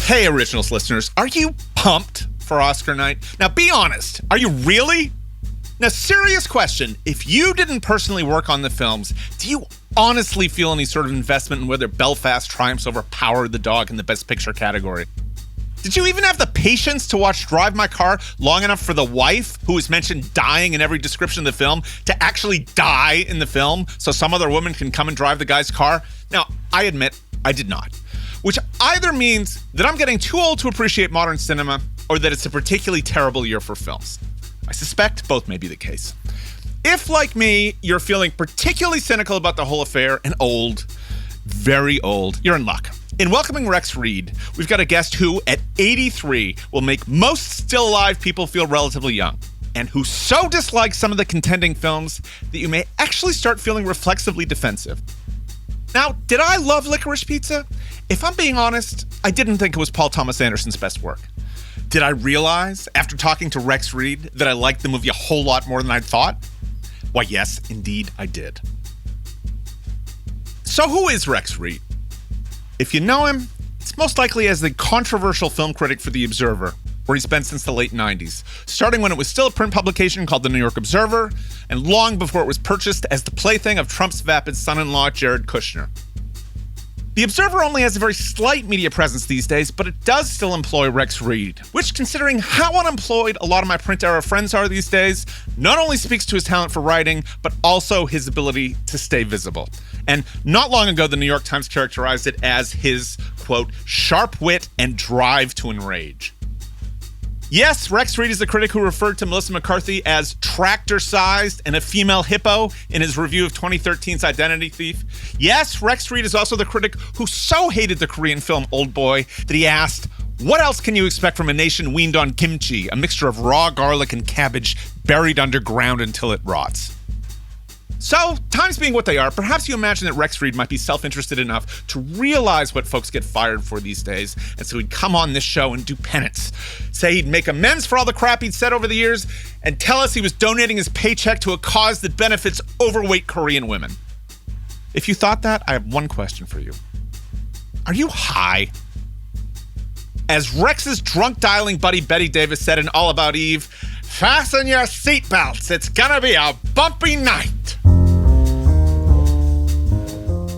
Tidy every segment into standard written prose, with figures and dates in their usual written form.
Hey, Originals listeners, are you pumped for Oscar night? Now, be honest. Are you really? Now, serious question. If you didn't personally work on the films, do you honestly feel any sort of investment in whether Belfast triumphs over Power of the Dog in the Best Picture category? Did you even have the patience to watch Drive My Car long enough for the wife, who is mentioned dying in every description of the film, to actually die in the film so some other woman can come and drive the guy's car? Now, I admit, I did not. Which either means that I'm getting too old to appreciate modern cinema or that it's a particularly terrible year for films. I suspect both may be the case. If, like me, you're feeling particularly cynical about the whole affair and old, very old, you're in luck. In welcoming Rex Reed, we've got a guest who, at 83, will make most still alive people feel relatively young, and who so dislikes some of the contending films that you may actually start feeling reflexively defensive. Now, did I love Licorice Pizza? If I'm being honest, I didn't think it was Paul Thomas Anderson's best work. Did I realize, after talking to Rex Reed, that I liked the movie a whole lot more than I'd thought? Why, yes, indeed, I did. So who is Rex Reed? If you know him, it's most likely as the controversial film critic for The Observer, where he's been since the late 90s, starting when it was still a print publication called The New York Observer, and long before it was purchased as the plaything of Trump's vapid son-in-law, Jared Kushner. The Observer only has a very slight media presence these days, but it does still employ Rex Reed, which, considering how unemployed a lot of my print-era friends are these days, not only speaks to his talent for writing, but also his ability to stay visible. And not long ago, the New York Times characterized it as his, quote, sharp wit and drive to enrage. Yes, Rex Reed is the critic who referred to Melissa McCarthy as tractor-sized and a female hippo in his review of 2013's Identity Thief. Yes, Rex Reed is also the critic who so hated the Korean film Old Boy that he asked, what else can you expect from a nation weaned on kimchi, a mixture of raw garlic and cabbage buried underground until it rots? So, times being what they are, perhaps you imagine that Rex Reed might be self-interested enough to realize what folks get fired for these days, and so he'd come on this show and do penance. Say he'd make amends for all the crap he'd said over the years, and tell us he was donating his paycheck to a cause that benefits overweight Korean women. If you thought that, I have one question for you. Are you high? As Rex's drunk-dialing buddy Betty Davis said in All About Eve, fasten your seatbelts, it's gonna be a bumpy night.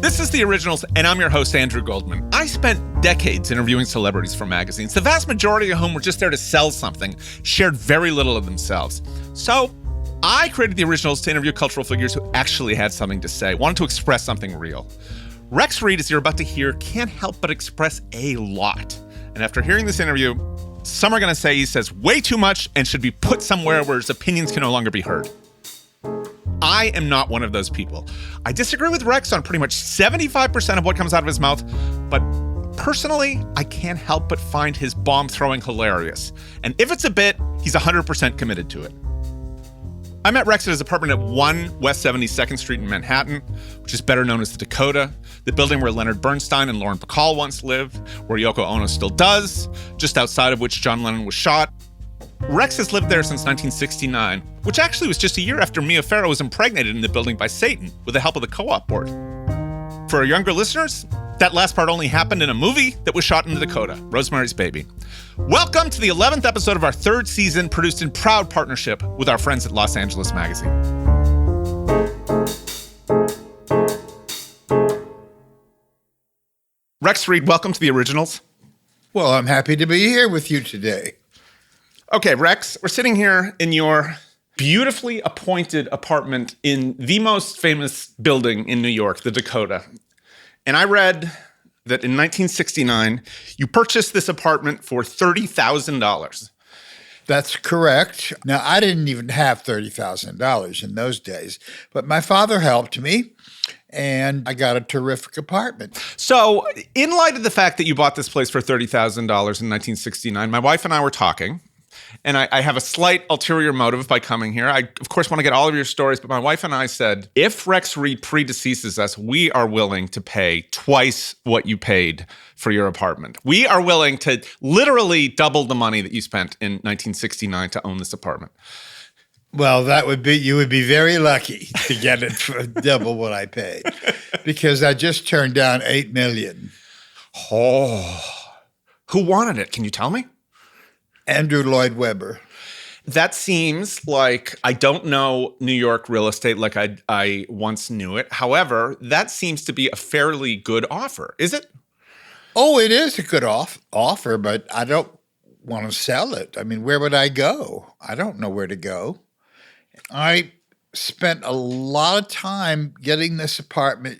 This is The Originals, and I'm your host, Andrew Goldman. I spent decades interviewing celebrities for magazines, the vast majority of whom were just there to sell something, shared very little of themselves. So I created The Originals to interview cultural figures who actually had something to say, wanted to express something real. Rex Reed, as you're about to hear, can't help but express a lot. And after hearing this interview, some are going to say he says way too much and should be put somewhere where his opinions can no longer be heard. I am not one of those people. I disagree with Rex on pretty much 75% of what comes out of his mouth, but personally, I can't help but find his bomb-throwing hilarious. And if it's a bit, he's 100% committed to it. I met Rex at his apartment at 1 West 72nd Street in Manhattan, which is better known as the Dakota, the building where Leonard Bernstein and Lauren Bacall once lived, where Yoko Ono still does, just outside of which John Lennon was shot. Rex has lived there since 1969, which actually was just a year after Mia Farrow was impregnated in the building by Satan with the help of the co-op board. For our younger listeners, that last part only happened in a movie that was shot in the Dakota, Rosemary's Baby. Welcome to the 11th episode of our third season, produced in proud partnership with our friends at Los Angeles Magazine. Rex Reed, welcome to The Originals. Well, I'm happy to be here with you today. Okay, Rex, we're sitting here in your beautifully appointed apartment in the most famous building in New York, the Dakota. And I read that in 1969, you purchased this apartment for $30,000. That's correct. Now, I didn't even have $30,000 in those days, but my father helped me, and I got a terrific apartment. So, in light of the fact that you bought this place for $30,000 in 1969, my wife and I were talking, and I have a slight ulterior motive by coming here. I, of course, want to get all of your stories, but my wife and I said, if Rex Reed predeceases us, we are willing to pay twice what you paid for your apartment. We are willing to literally double the money that you spent in 1969 to own this apartment. Well, you would be very lucky to get it for double what I paid, because I just turned down $8 million. Oh, Who wanted it? Can you tell me? Andrew Lloyd Webber. That seems like I don't know New York real estate like I once knew it. However, that seems to be a fairly good offer. Is it? Oh, it is a good offer, but I don't want to sell it. I mean, where would I go? I don't know where to go. I spent a lot of time getting this apartment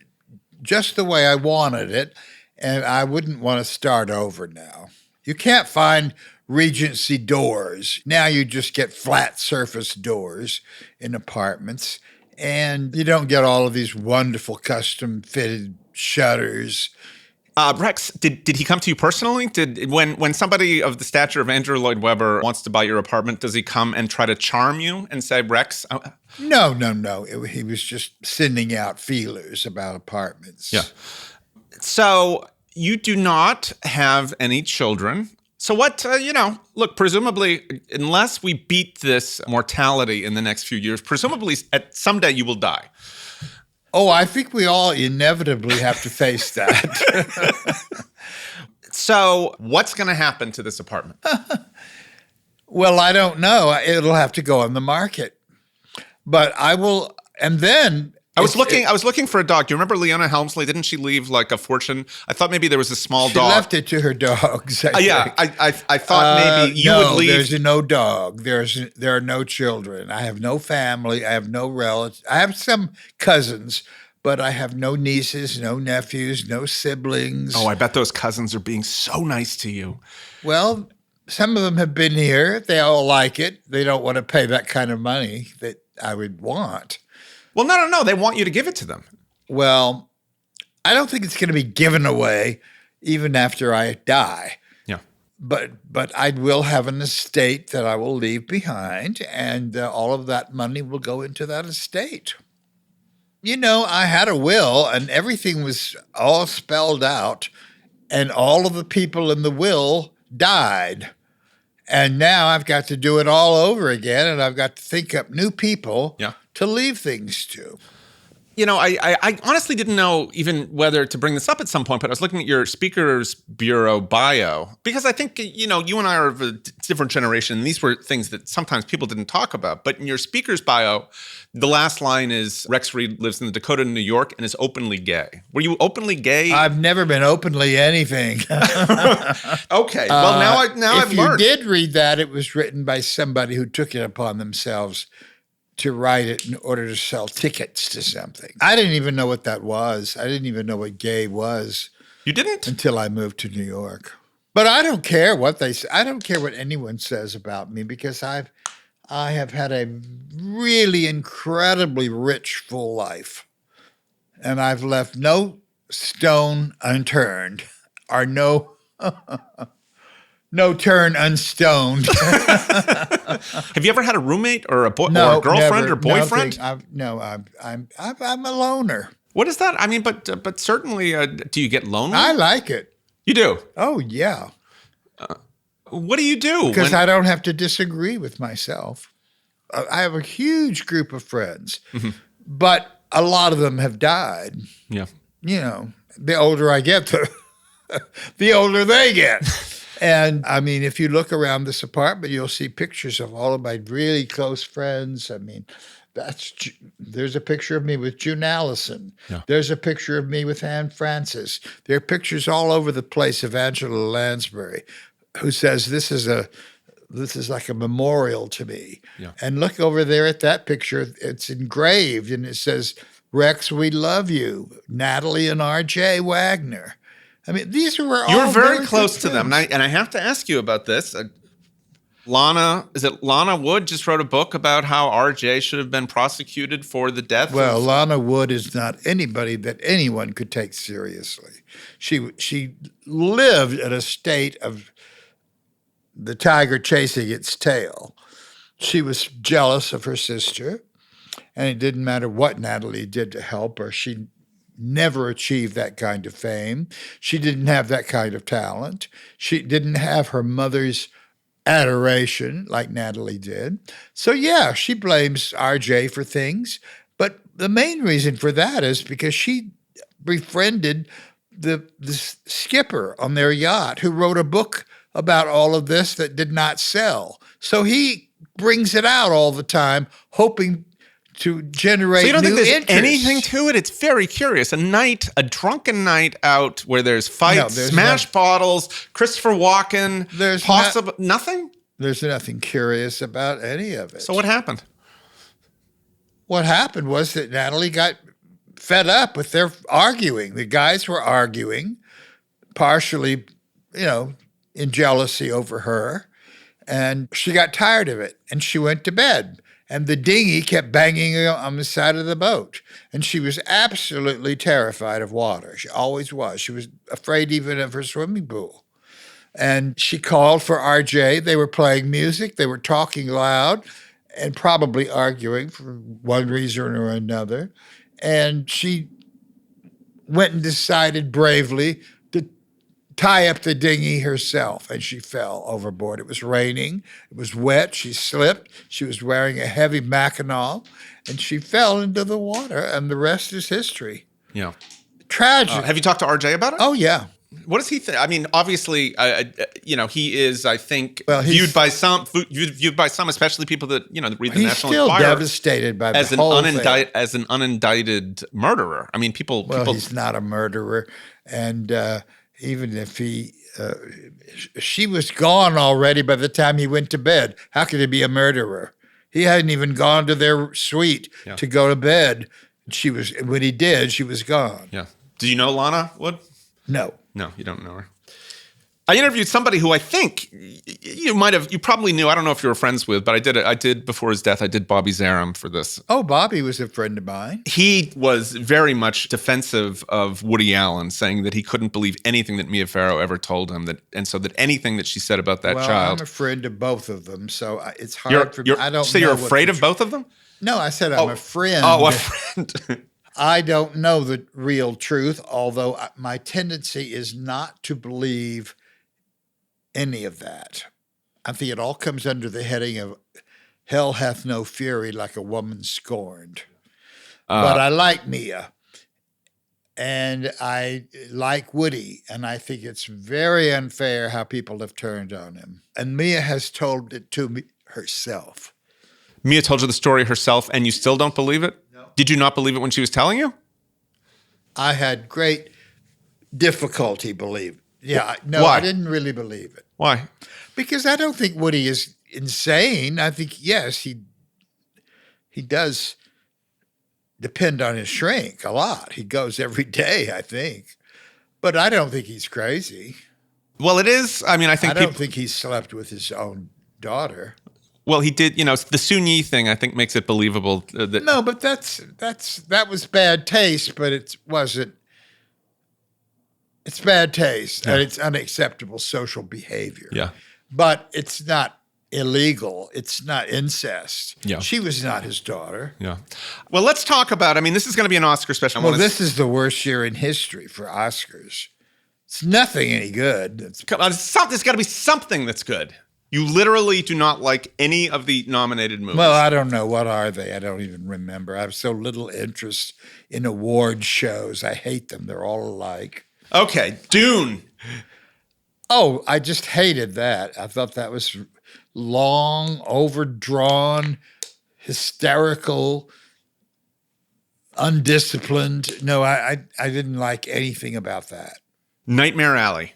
just the way I wanted it, and I wouldn't want to start over now. You can't find Regency doors. Now you just get flat surface doors in apartments, and you don't get all of these wonderful custom fitted shutters. Rex, did he come to you personally? When somebody of the stature of Andrew Lloyd Webber wants to buy your apartment, does he come and try to charm you and say, Rex? No. He was just sending out feelers about apartments. Yeah. So you do not have any children. So what, look, presumably, unless we beat this mortality in the next few years, presumably someday you will die. Oh, I think we all inevitably have to face that. So what's going to happen to this apartment? Well, I don't know. It'll have to go on the market. But I will, and then... I was looking for a dog. Do you remember Leona Helmsley? Didn't she leave like a fortune? I thought maybe there was a small dog. She left it to her dogs. I thought maybe you would leave. There's no dog. There are no children. I have no family. I have no relatives. I have some cousins, but I have no nieces, no nephews, no siblings. Oh, I bet those cousins are being so nice to you. Well, some of them have been here. They all like it. They don't want to pay that kind of money that I would want. Well, no. They want you to give it to them. Well, I don't think it's going to be given away even after I die. Yeah. But I will have an estate that I will leave behind, and all of that money will go into that estate. I had a will, and everything was all spelled out, and all of the people in the will died. And now I've got to do it all over again, and I've got to think up new people to leave things to. I honestly didn't know even whether to bring this up at some point, but I was looking at your Speakers Bureau bio because I think, you and I are of a different generation. And these were things that sometimes people didn't talk about. But in your Speaker's bio, the last line is Rex Reed lives in the Dakota, New York, and is openly gay. Were you openly gay? I've never been openly anything. Okay. Well, now I've learned. If you did read that, it was written by somebody who took it upon themselves to write it in order to sell tickets to something. I didn't even know what that was. I didn't even know what gay was. You didn't? Until I moved to New York. But I don't care what they say. I don't care what anyone says about me because I have had a really incredibly rich, full life. And I've left no stone unturned or no turn unstoned. Have you ever had a roommate or a or a girlfriend or boyfriend? I'm a loner. What is that? I mean, but certainly, do you get lonely? I like it. You do? Oh, yeah. What do you do? Because I don't have to disagree with myself. I have a huge group of friends, but a lot of them have died. Yeah. The older I get, the older they get. And I mean, if you look around this apartment, you'll see pictures of all of my really close friends. I mean, there's a picture of me with June Allison. Yeah. There's a picture of me with Anne Francis. There are pictures all over the place of Angela Lansbury, who says this is like a memorial to me. Yeah. And look over there at that picture; it's engraved, and it says, "Rex, we love you, Natalie and R.J. Wagner." I mean, these were all You're very close to them, and I have to ask you about this. Lana Wood just wrote a book about how R.J. should have been prosecuted for the death. Well, Lana Wood is not anybody that anyone could take seriously. She lived in a state of the tiger chasing its tail. She was jealous of her sister, and it didn't matter what Natalie did to help her. She never achieved that kind of fame. She didn't have that kind of talent. She didn't have her mother's adoration like Natalie did. So yeah, she blames RJ for things, but the main reason for that is because she befriended the skipper on their yacht who wrote a book about all of this that did not sell. So he brings it out all the time, hoping to generate So you don't new think there's interest. anything to it? It's very curious. A drunken night out where there's fights, smash bottles, Christopher Walken, nothing? There's nothing curious about any of it. So what happened? What happened was that Natalie got fed up with their arguing. The guys were arguing, partially, in jealousy over her. And she got tired of it, and she went to bed. And the dinghy kept banging on the side of the boat. And she was absolutely terrified of water. She always was. She was afraid even of her swimming pool. And she called for RJ. They were playing music. They were talking loud and probably arguing for one reason or another. And she went and decided bravely to tie up the dinghy herself, and she fell overboard. It was raining. It was wet. She slipped. She was wearing a heavy mackinaw, and she fell into the water, and the rest is history. Yeah. Tragic. Have you talked to RJ about it? Oh, yeah. What does he think? I mean, obviously, he is, I think, Well, viewed by some, especially people that, that read the He's National still Enquirer, devastated by the whole thing. as an unindicted murderer. I mean, people. He's not a murderer. And even if she was gone already by the time he went to bed. How could he be a murderer? He hadn't even gone to their suite to go to bed. When he did, she was gone. Yeah. Do you know Lana Wood? No. No, you don't know her. I interviewed somebody who I think you probably knew. I don't know if you were friends with, but I did before his death. I did Bobby Zarum for this. Oh, Bobby was a friend of mine. He was very much defensive of Woody Allen, saying that he couldn't believe anything that Mia Farrow ever told him, and so that anything that she said about that child. I'm a friend of both of them, so it's hard for me. I don't. So you're afraid of both of them? No, I said I'm a friend. Oh, a friend. I don't know the real truth, although my tendency is not to believe any of that. I think it all comes under the heading of hell hath no fury like a woman scorned. But I like Mia, and I like Woody, and I think it's very unfair how people have turned on him. And Mia has told it to me herself. Mia told you the story herself, and you still don't believe it? No. Did you not believe it when she was telling you? I had great difficulty believing. Yeah, no, Why? I didn't really believe it. Why? Because I don't think Woody is insane. I think, yes, he does depend on his shrink a lot. He goes every day, I think. But I don't think he's crazy. Well, it is. I mean, I don't think he slept with his own daughter. Well, he did. The Soon Yi thing, I think, makes it believable. No, but that was bad taste. But it wasn't. It's bad taste, and it's unacceptable social behavior. Yeah, but it's not illegal. It's not incest. Yeah, she was not his daughter. Yeah. Well, let's talk about. I mean, this is going to be an Oscar special. Well, this is the worst year in history for Oscars. It's nothing any good. There's got to be something that's good. You literally do not like any of the nominated movies. Well, I don't know. What are they? I don't even remember. I have so little interest in award shows. I hate them. They're all alike. Okay, Dune. Oh, I just hated that. I thought that was long, overdrawn, hysterical, undisciplined. No, I didn't like anything about that. Nightmare Alley.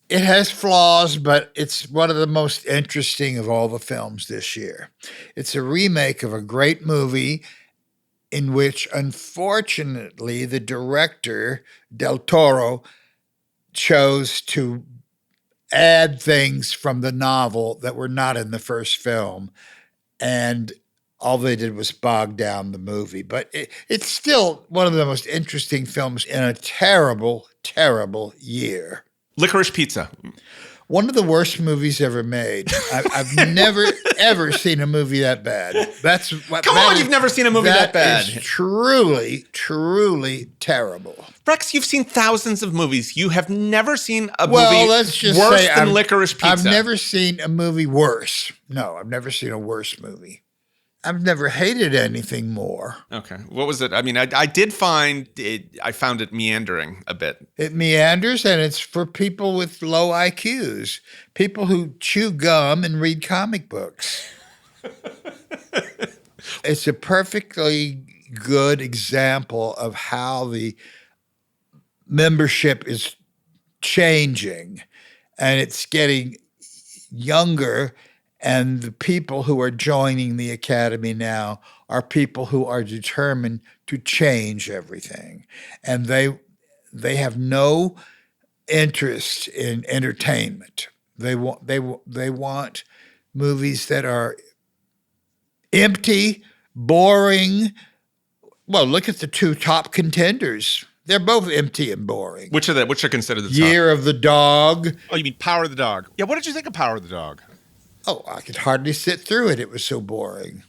It has flaws, but it's one of the most interesting of all the films this year. It's a remake of a great movie in which, unfortunately, the director, Del Toro, chose to add things from the novel that were not in the first film. And all they did was bog down the movie. But it's still one of the most interesting films in a terrible, terrible year. Licorice Pizza. One of the worst movies ever made. I've never, ever seen a movie that bad. Come on, you've never seen a movie that bad. That is truly, truly terrible. Rex, you've seen thousands of movies. You have never seen a movie worse than Licorice Pizza. I've never seen a movie worse. No, I've never seen a worse movie. I've never hated anything more. Okay. What was it? I mean, I did find it, I found it meandering a bit. It meanders, and it's for people with low IQs, people who chew gum and read comic books. It's a perfectly good example of how the membership is changing, and it's getting younger. And the people who are joining the Academy now are people who are determined to change everything. And they have no interest in entertainment. They want movies that are empty, boring. Well, look at the two top contenders. They're both empty and boring. Which are considered the top? Year of the Dog. Oh, you mean Power of the Dog? Yeah, what did you think of Power of the Dog? Oh, I could hardly sit through it. It was so boring.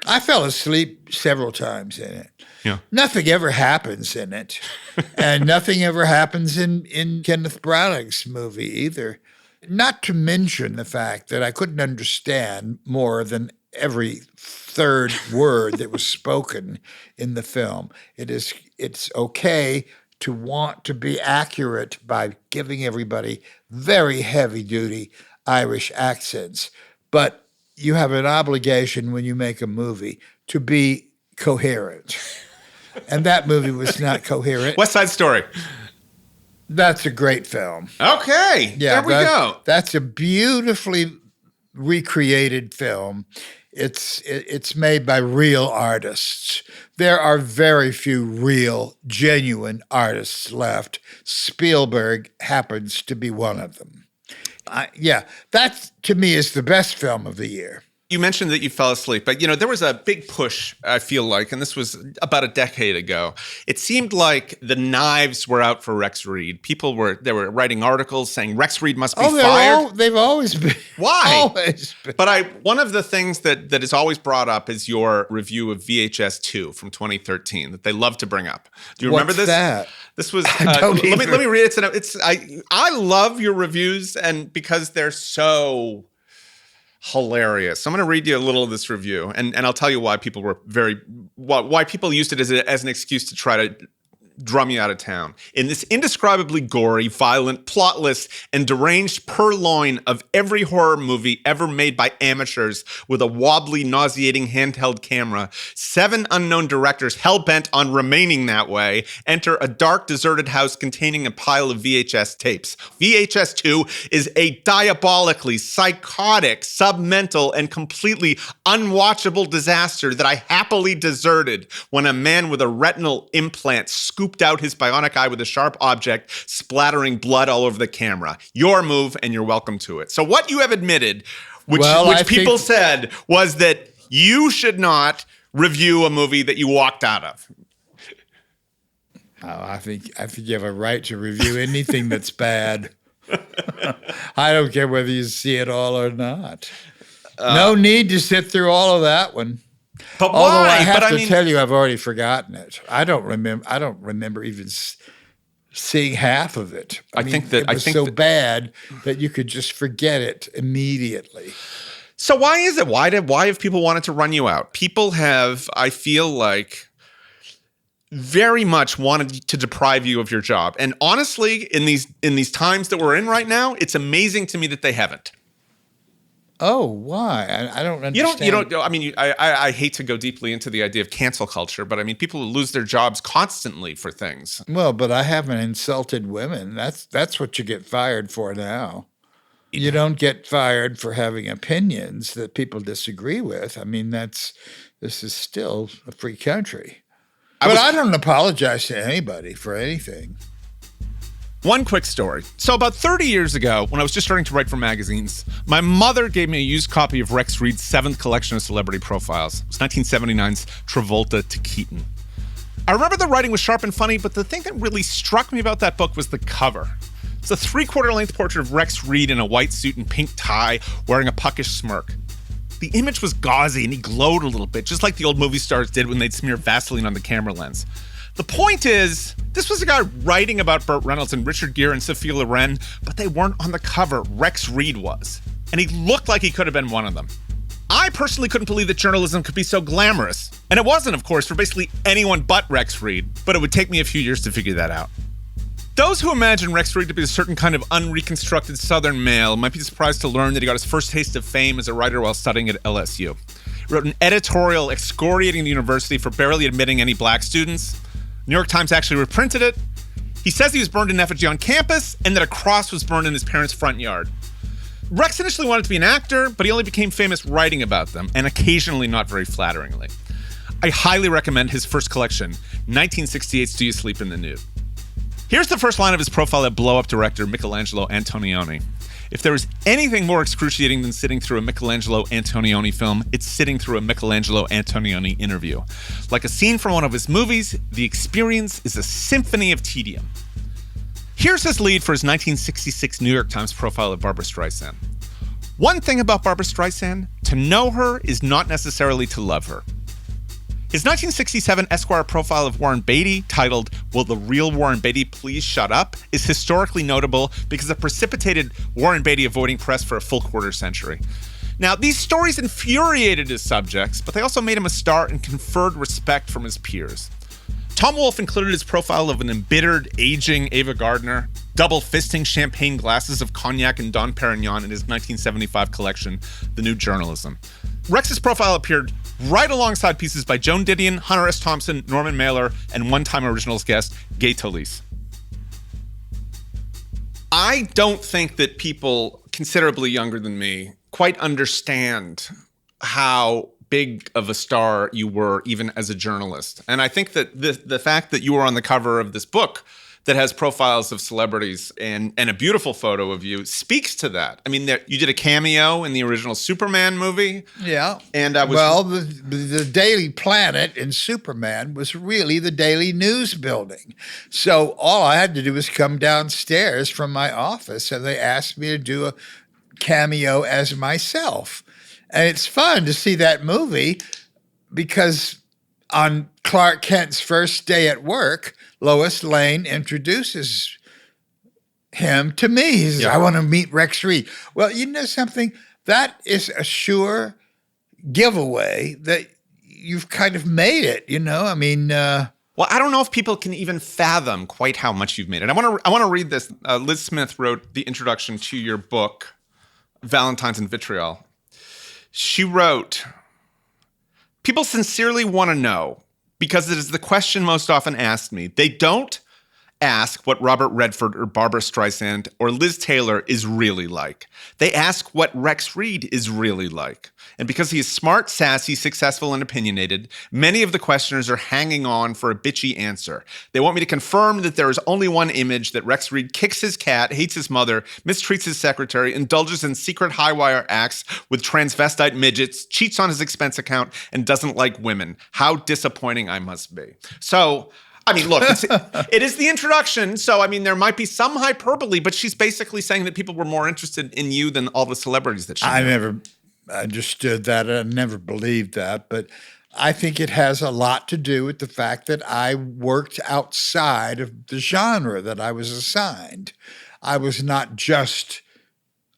I fell asleep several times in it. Yeah. Nothing ever happens in it. And nothing ever happens in Kenneth Branagh's movie either. Not to mention the fact that I couldn't understand more than every third word that was spoken in the film. It's okay to want to be accurate by giving everybody very heavy-duty Irish accents, but you have an obligation when you make a movie to be coherent. And that movie was not coherent. West Side Story. That's a great film. Okay, Yeah, there we go. That's a beautifully recreated film. It's made by real artists. There are very few real, genuine artists left. Spielberg happens to be one of them. That to me is the best film of the year. You mentioned that you fell asleep, but there was a big push, I feel like, and this was about a decade ago. It seemed like the knives were out for Rex Reed. People were writing articles saying Rex Reed must be fired. They've always been. Why? Always been. But one of the things that is always brought up is your review of VHS 2 from 2013 that they love to bring up. Do you remember this? What's that? This was let me read it. I love your reviews, and because they're so hilarious. So I'm going to read you a little of this review, and I'll tell you why people were why people used it as an excuse to try to drum you out of town. In this indescribably gory, violent, plotless, and deranged purloin of every horror movie ever made by amateurs with a wobbly, nauseating handheld camera, 7 unknown directors hell-bent on remaining that way enter a dark, deserted house containing a pile of VHS tapes. VHS 2 is a diabolically psychotic, submental, and completely unwatchable disaster that I happily deserted when a man with a retinal implant scooped out his bionic eye with a sharp object, splattering blood all over the camera. Your move, and you're welcome to it. So what you have admitted, which people said, was that you should not review a movie that you walked out of. Oh, I think you have a right to review anything that's bad. I don't care whether you see it all or not. No need to sit through all of that one. But why? Although I have to tell you, I've already forgotten it. I don't remember even seeing half of it. I think it was so bad that you could just forget it immediately. So why is it? Why have people wanted to run you out? People have, I feel like, very much wanted to deprive you of your job. And honestly, in these times that we're in right now, it's amazing to me that they haven't. Oh, why? I don't understand. You don't. I mean, I hate to go deeply into the idea of cancel culture, but I mean, people lose their jobs constantly for things. Well, but I haven't insulted women. That's what you get fired for now. You don't get fired for having opinions that people disagree with. I mean, this is still a free country. But I don't apologize to anybody for anything. One quick story. So about 30 years ago, when I was just starting to write for magazines, my mother gave me a used copy of Rex Reed's 7th collection of celebrity profiles. It was 1979's Travolta to Keaton. I remember the writing was sharp and funny, but the thing that really struck me about that book was the cover. It's a 3/4 length portrait of Rex Reed in a white suit and pink tie, wearing a puckish smirk. The image was gauzy and he glowed a little bit, just like the old movie stars did when they'd smear Vaseline on the camera lens. The point is, this was a guy writing about Burt Reynolds and Richard Gere and Sophia Loren, but they weren't on the cover. Rex Reed was. And he looked like he could have been one of them. I personally couldn't believe that journalism could be so glamorous. And it wasn't, of course, for basically anyone but Rex Reed, but it would take me a few years to figure that out. Those who imagine Rex Reed to be a certain kind of unreconstructed Southern male might be surprised to learn that he got his first taste of fame as a writer while studying at LSU. He wrote an editorial excoriating the university for barely admitting any black students. New York Times actually reprinted it. He says he was burned in effigy on campus and that a cross was burned in his parents' front yard. Rex initially wanted to be an actor, but he only became famous writing about them, and occasionally not very flatteringly. I highly recommend his first collection, 1968's Do You Sleep in the Nude? Here's the first line of his profile at blow-up director Michelangelo Antonioni. If there is anything more excruciating than sitting through a Michelangelo Antonioni film, it's sitting through a Michelangelo Antonioni interview. Like a scene from one of his movies, the experience is a symphony of tedium. Here's his lead for his 1966 New York Times profile of Barbra Streisand. One thing about Barbra Streisand, to know her is not necessarily to love her. His 1967 Esquire profile of Warren Beatty, titled Will the Real Warren Beatty Please Shut Up?, is historically notable because it precipitated Warren Beatty avoiding press for a full quarter century. Now, these stories infuriated his subjects, but they also made him a star and conferred respect from his peers. Tom Wolfe included his profile of an embittered, aging Ava Gardner, double-fisting champagne glasses of cognac and Dom Perignon in his 1975 collection, The New Journalism. Rex's profile appeared right alongside pieces by Joan Didion, Hunter S. Thompson, Norman Mailer, and one-time originals guest, Gay Talese. I don't think that people considerably younger than me quite understand how big of a star you were even as a journalist. And I think that the fact that you were on the cover of this book that has profiles of celebrities and a beautiful photo of you speaks to that. I mean, you did a cameo in the original Superman movie. Yeah. And the Daily Planet in Superman was really the Daily News building. So all I had to do was come downstairs from my office and they asked me to do a cameo as myself. And it's fun to see that movie because on Clark Kent's first day at work, Lois Lane introduces him to me. He says, I want to meet Rex Reed. Well, you know something? That is a sure giveaway that you've kind of made it, you know? I mean... Well, I don't know if people can even fathom quite how much you've made it. I want to read this. Liz Smith wrote the introduction to your book, Valentine's and Vitriol. She wrote, people sincerely want to know, because it is the question most often asked me. They don't ask what Robert Redford or Barbra Streisand or Liz Taylor is really like. They ask what Rex Reed is really like. And because he is smart, sassy, successful, and opinionated, many of the questioners are hanging on for a bitchy answer. They want me to confirm that there is only one image, that Rex Reed kicks his cat, hates his mother, mistreats his secretary, indulges in secret high-wire acts with transvestite midgets, cheats on his expense account, and doesn't like women. How disappointing I must be. So... I mean, look, it is the introduction, so I mean, there might be some hyperbole, but she's basically saying that people were more interested in you than all the celebrities that she knew. I never understood that. I never believed that, but I think it has a lot to do with the fact that I worked outside of the genre that I was assigned. I was not just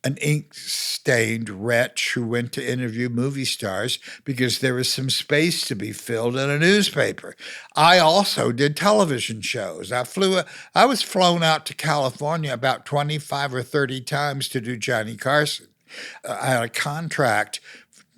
an ink-stained wretch who went to interview movie stars because there was some space to be filled in a newspaper. I also did television shows. I was flown out to California about 25 or 30 times to do Johnny Carson. I had a contract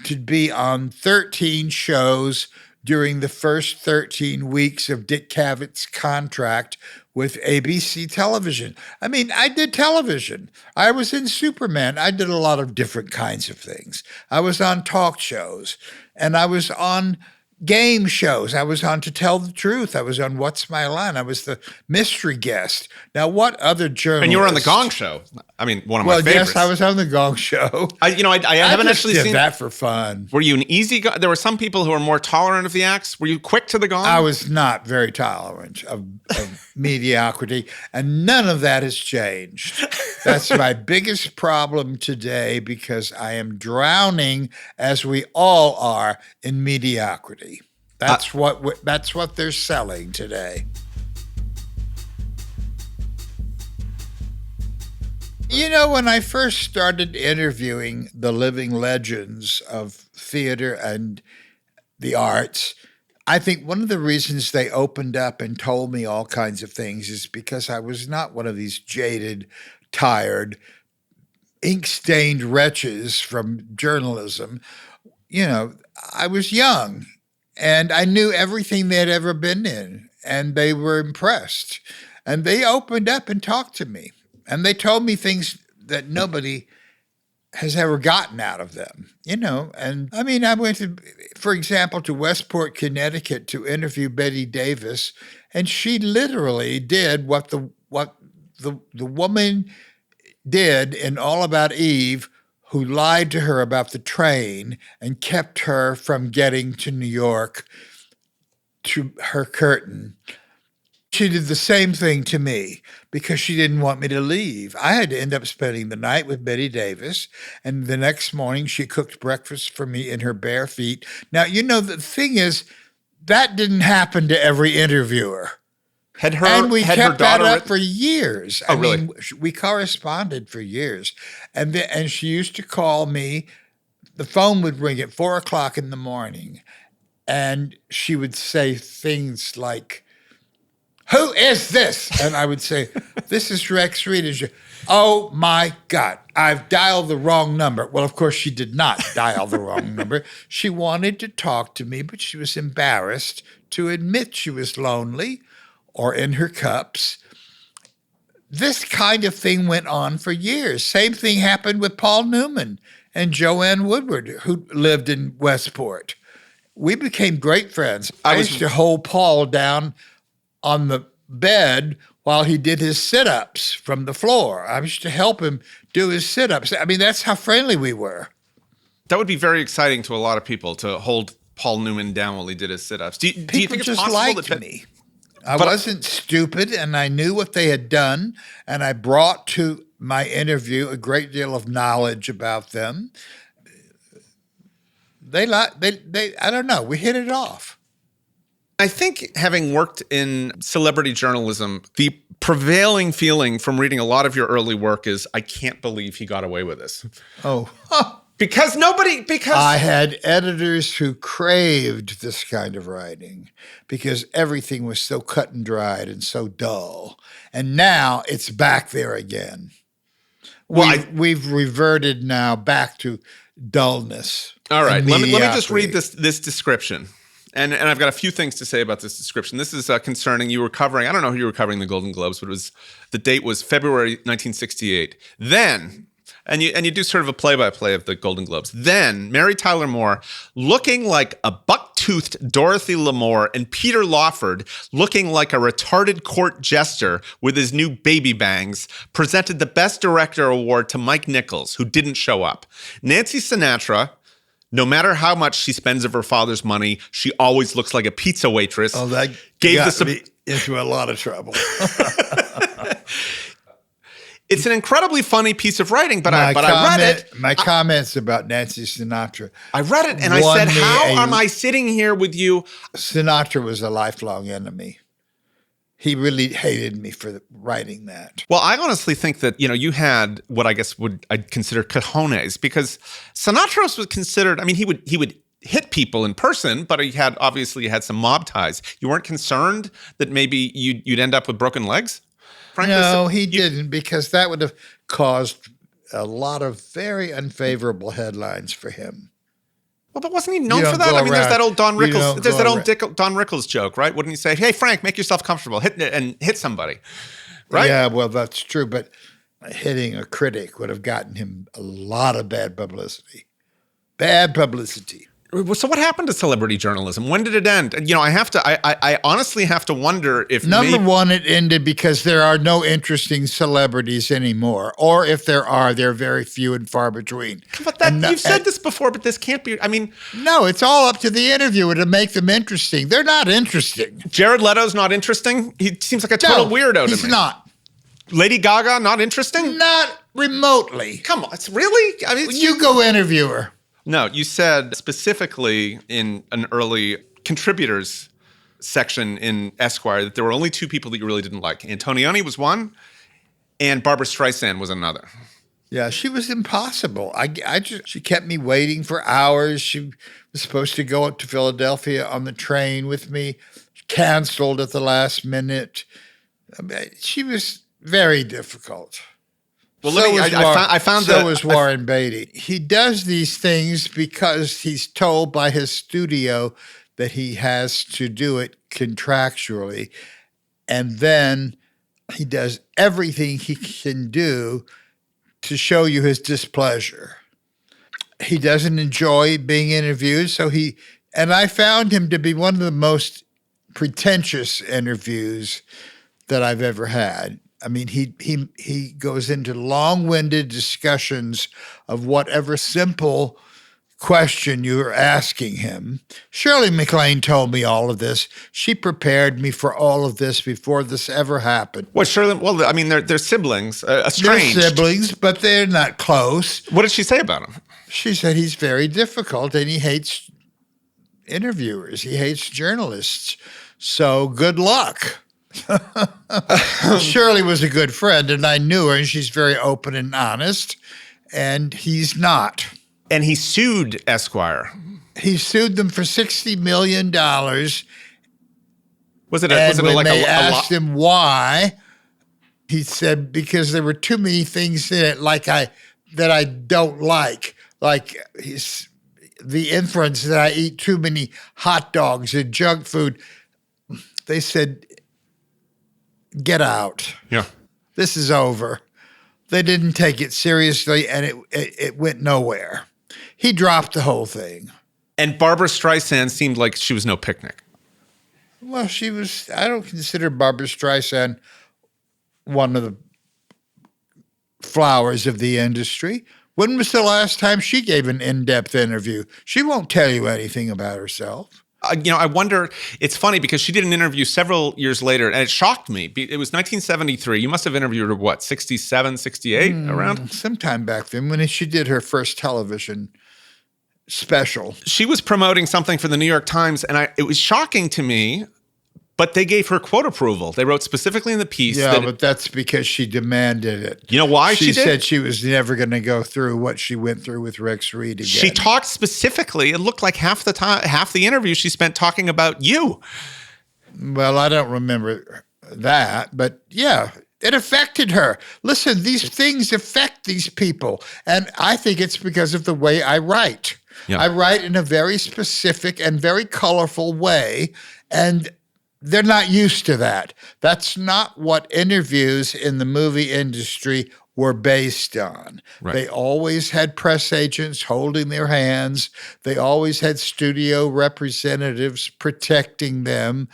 to be on 13 shows during the first 13 weeks of Dick Cavett's contract with ABC Television. I mean, I did television. I was in Superman. I did a lot of different kinds of things. I was on talk shows, and I was on game shows. I was on To Tell the Truth. I was on What's My Line. I was the mystery guest. Now, what other journalist? And you were on The Gong Show. I mean, one of my favorites. Well, yes, I was on The Gong Show. I haven't actually seen that for fun. Were you an easy guy? There were some people who were more tolerant of the acts. Were you quick to the gong? I was not very tolerant of mediocrity, and none of that has changed. That's my biggest problem today because I am drowning, as we all are, in mediocrity. That's what they're selling today. You know, when I first started interviewing the living legends of theater and the arts. I think one of the reasons they opened up and told me all kinds of things is because I was not one of these jaded, tired, ink-stained wretches from journalism. I was young and I knew everything they'd ever been in, and they were impressed. And they opened up and talked to me, and they told me things that nobody has ever gotten out of them, And I mean, I went for example, to Westport, Connecticut to interview Betty Davis, and she literally did what the woman did in All About Eve, who lied to her about the train and kept her from getting to New York to her curtain. She did the same thing to me because she didn't want me to leave. I had to end up spending the night with Betty Davis, and the next morning she cooked breakfast for me in her bare feet. Now, the thing is, that didn't happen to every interviewer. And we kept that up for years. Oh, really? Mean, we corresponded for years. And she used to call me. The phone would ring at 4 o'clock in the morning, and she would say things like, "Who is this?" And I would say, "This is Rex Reed." And she, "Oh my God, I've dialed the wrong number." Well, of course, she did not dial the wrong number. She wanted to talk to me, but she was embarrassed to admit she was lonely or in her cups. This kind of thing went on for years. Same thing happened with Paul Newman and Joanne Woodward, who lived in Westport. We became great friends. I used to hold Paul down on the bed while he did his sit-ups from the floor. I used to help him do his sit-ups. I mean, that's how friendly we were. That would be very exciting to a lot of people, to hold Paul Newman down while he did his sit-ups. Do you think it's just possible liked me? I wasn't stupid, and I knew what they had done, and I brought to my interview a great deal of knowledge about them. I don't know, we hit it off. I think, having worked in celebrity journalism, the prevailing feeling from reading a lot of your early work is, I can't believe he got away with this. Oh. Because I had editors who craved this kind of writing because everything was so cut and dried and so dull. And now it's back there again. We've reverted now back to dullness. All right, let me just read this description. And I've got a few things to say about this description. This is concerning, you were covering, I don't know who you were covering the Golden Globes, but the date was February 1968. Then, and you do sort of a play-by-play of the Golden Globes. Then, Mary Tyler Moore, looking like a buck-toothed Dorothy Lamour, and Peter Lawford, looking like a retarded court jester with his new baby bangs, presented the Best Director award to Mike Nichols, who didn't show up. Nancy Sinatra, no matter how much she spends of her father's money, she always looks like a pizza waitress. Oh, that got me into a lot of trouble. It's an incredibly funny piece of writing, but I read it. My comments about Nancy Sinatra. I read it and I said, how am I sitting here with you? Sinatra was a lifelong enemy. He really hated me for writing that. Well, I honestly think that, you had what I guess I'd consider cojones, because Sinatra was considered, I mean, he would hit people in person, but he had some mob ties. You weren't concerned that maybe you'd end up with broken legs? Frankly, no, he didn't, because that would have caused a lot of very unfavorable headlines for him. Well, but wasn't he known for that? I mean, there's that old Don Rickles. There's that old Don Rickles joke, right? Wouldn't he say, "Hey, Frank, make yourself comfortable, hit somebody," right? Yeah, well, that's true. But hitting a critic would have gotten him a lot of bad publicity. Bad publicity. So what happened to celebrity journalism? When did it end? And, I honestly have to wonder if Number one, it ended because there are no interesting celebrities anymore. Or if there are, they're very few and far between. But you've said this before, but this can't be, No, it's all up to the interviewer to make them interesting. They're not interesting. Jared Leto's not interesting? He seems like a total weirdo to me. He's not. Lady Gaga, not interesting? Not remotely. Come on, it's really? You go interview her. No, you said specifically in an early contributors section in Esquire that there were only two people that you really didn't like. Antonioni was one, and Barbra Streisand was another. Yeah, she was impossible. She kept me waiting for hours. She was supposed to go up to Philadelphia on the train with me, canceled at the last minute. I mean, she was very difficult. Well, I found so was Warren Beatty. He does these things because he's told by his studio that he has to do it contractually. And then he does everything he can do to show you his displeasure. He doesn't enjoy being interviewed, and I found him to be one of the most pretentious interviews that I've ever had. I mean, he goes into long-winded discussions of whatever simple question you were asking him. Shirley MacLaine told me all of this. She prepared me for all of this before this ever happened. What, Shirley? Well, I mean, they're siblings, estranged. They're siblings, but they're not close. What did she say about him? She said he's very difficult and he hates interviewers. He hates journalists. So good luck. Shirley was a good friend, and I knew her, and she's very open and honest, and he's not. And he sued Esquire. He sued them for $60 million. When they asked him why, he said, because there were too many things in it that I don't like the inference that I eat too many hot dogs and junk food. They said, get out. Yeah. This is over. They didn't take it seriously, and it went nowhere. He dropped the whole thing. And Barbra Streisand seemed like she was no picnic. Well, I don't consider Barbra Streisand one of the flowers of the industry. When was the last time she gave an in-depth interview? She won't tell you anything about herself. I wonder, it's funny because she did an interview several years later, and it shocked me. It was 1973. You must have interviewed her, 67, 68, around? Sometime back then when she did her first television special. She was promoting something for the New York Times, and it was shocking to me, but they gave her quote approval. They wrote specifically in the piece. Yeah, but that's because she demanded it. You know why she did? She said she was never going to go through what she went through with Rex Reed again. She talked specifically. It looked like half the interview she spent talking about you. Well, I don't remember that, but yeah, it affected her. Listen, these things affect these people, and I think it's because of the way I write. Yeah. I write in a very specific and very colorful way, and they're not used to that. That's not what interviews in the movie industry were based on. Right. They always had press agents holding their hands. They always had studio representatives protecting them.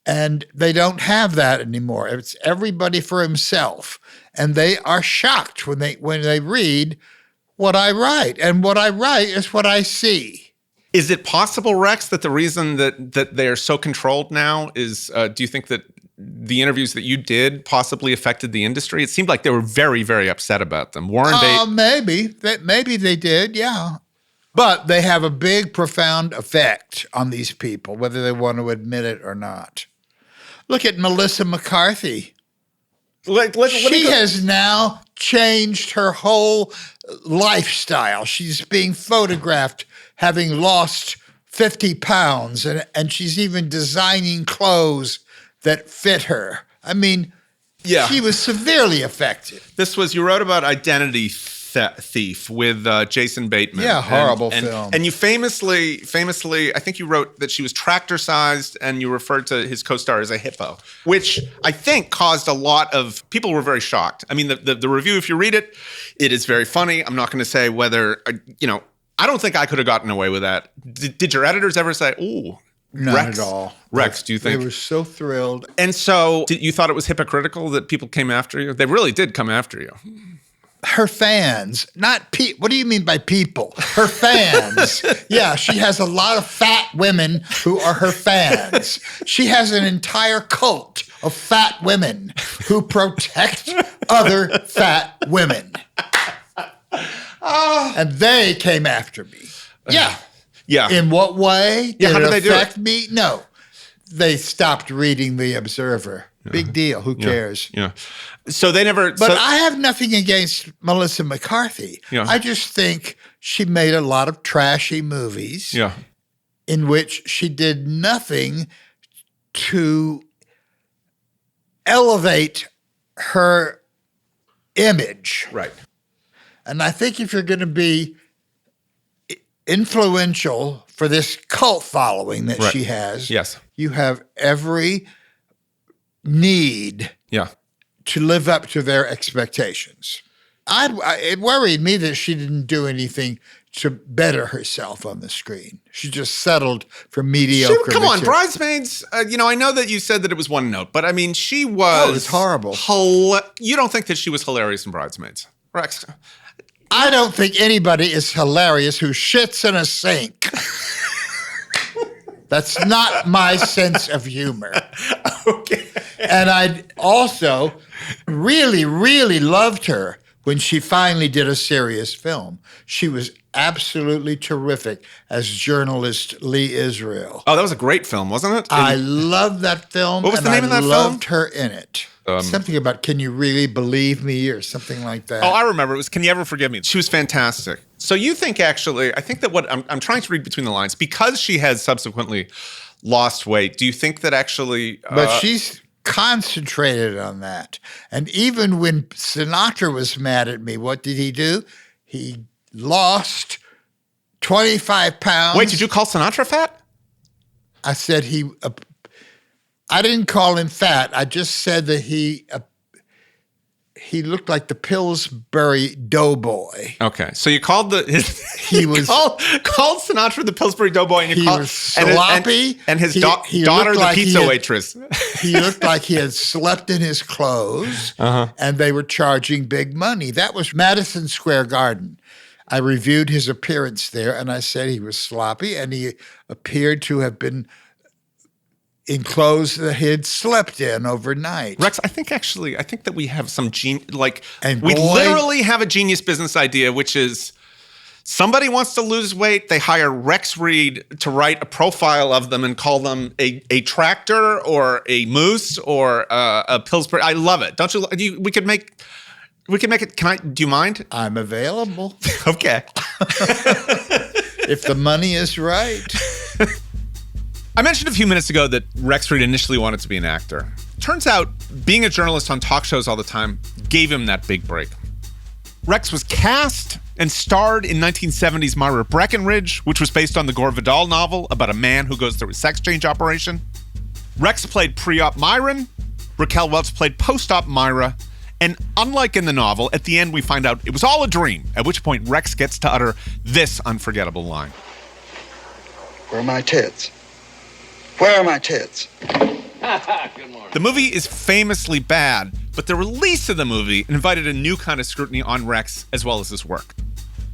And they don't have that anymore. It's everybody for himself. And they are shocked when they read what I write. And what I write is what I see. Is it possible, Rex, that the reason that they're so controlled now is, do you think that the interviews that you did possibly affected the industry? It seemed like they were very, very upset about them. Maybe they did, yeah. But they have a big, profound effect on these people, whether they want to admit it or not. Look at Melissa McCarthy. She has now changed her whole lifestyle. She's being photographed having lost 50 pounds, and she's even designing clothes that fit her. I mean, yeah. She was severely affected. You wrote about Identity Thief with Jason Bateman. Yeah, horrible film. And you famously, I think you wrote that she was tractor-sized, and you referred to his co-star as a hippo, which I think caused a lot of people were very shocked. I mean, the review, if you read it, it is very funny. I'm not going to say whether, I don't think I could have gotten away with that. Did your editors ever say, ooh, not Rex, at all. Rex, do you think? They were so thrilled. And so you thought it was hypocritical that people came after you? They really did come after you. Her fans, not people. What do you mean by people? Her fans. Yeah, she has a lot of fat women who are her fans. She has an entire cult of fat women who protect other fat women. And they came after me. Yeah. Yeah. In what way? Yeah, how did they do it? Affect me? No. They stopped reading The Observer. Big deal. Who cares? Yeah. So they never. But I have nothing against Melissa McCarthy. Yeah. I just think she made a lot of trashy movies in which she did nothing to elevate her image. Right. And I think if you're going to be influential for this cult following that she has, you have every need to live up to their expectations. It worried me that she didn't do anything to better herself on the screen. She just settled for mediocre. Come on, Bridesmaids. I know that you said that it was one note, but I mean, she was. Oh, it was horrible. You don't think that she was hilarious in Bridesmaids, Rex? I don't think anybody is hilarious who shits in a sink. That's not my sense of humor. Okay. And I also really, really loved her when she finally did a serious film. She was absolutely terrific as journalist Lee Israel. Oh, that was a great film, wasn't it? I loved that film. What was the name of that film? I loved her in it. Something about "Can you really believe me?" or something like that. Oh, I remember. It was "Can you ever forgive me?" She was fantastic. So you think I think that what I'm trying to read between the lines, because she has subsequently lost weight, do you think that actually... But she's concentrated on that. And even when Sinatra was mad at me, what did he do? He lost 25 pounds. Wait, did you call Sinatra fat? I said I didn't call him fat. I just said that he looked like the Pillsbury Doughboy. Okay, so you called called Sinatra the Pillsbury Doughboy, and he was sloppy, and his daughter the pizza waitress. He looked like he had slept in his clothes, and they were charging big money. That was Madison Square Garden. I reviewed his appearance there, and I said he was sloppy, and he appeared to have been in clothes that he had slept in overnight. Rex, I think that we have some literally have a genius business idea, which is somebody wants to lose weight. They hire Rex Reed to write a profile of them and call them a tractor or a moose or a Pillsbury. I love it. Don't you? We could make it. Do you mind? I'm available. Okay. If the money is right. I mentioned a few minutes ago that Rex Reed initially wanted to be an actor. Turns out being a journalist on talk shows all the time gave him that big break. Rex was cast and starred in 1970's Myra Breckinridge, which was based on the Gore Vidal novel about a man who goes through a sex change operation. Rex played pre-op Myron. Raquel Welch played post-op Myra. And unlike in the novel, at the end we find out it was all a dream, at which point Rex gets to utter this unforgettable line. Where are my tits? Where are my tits? Good morning. The movie is famously bad, but the release of the movie invited a new kind of scrutiny on Rex as well as his work.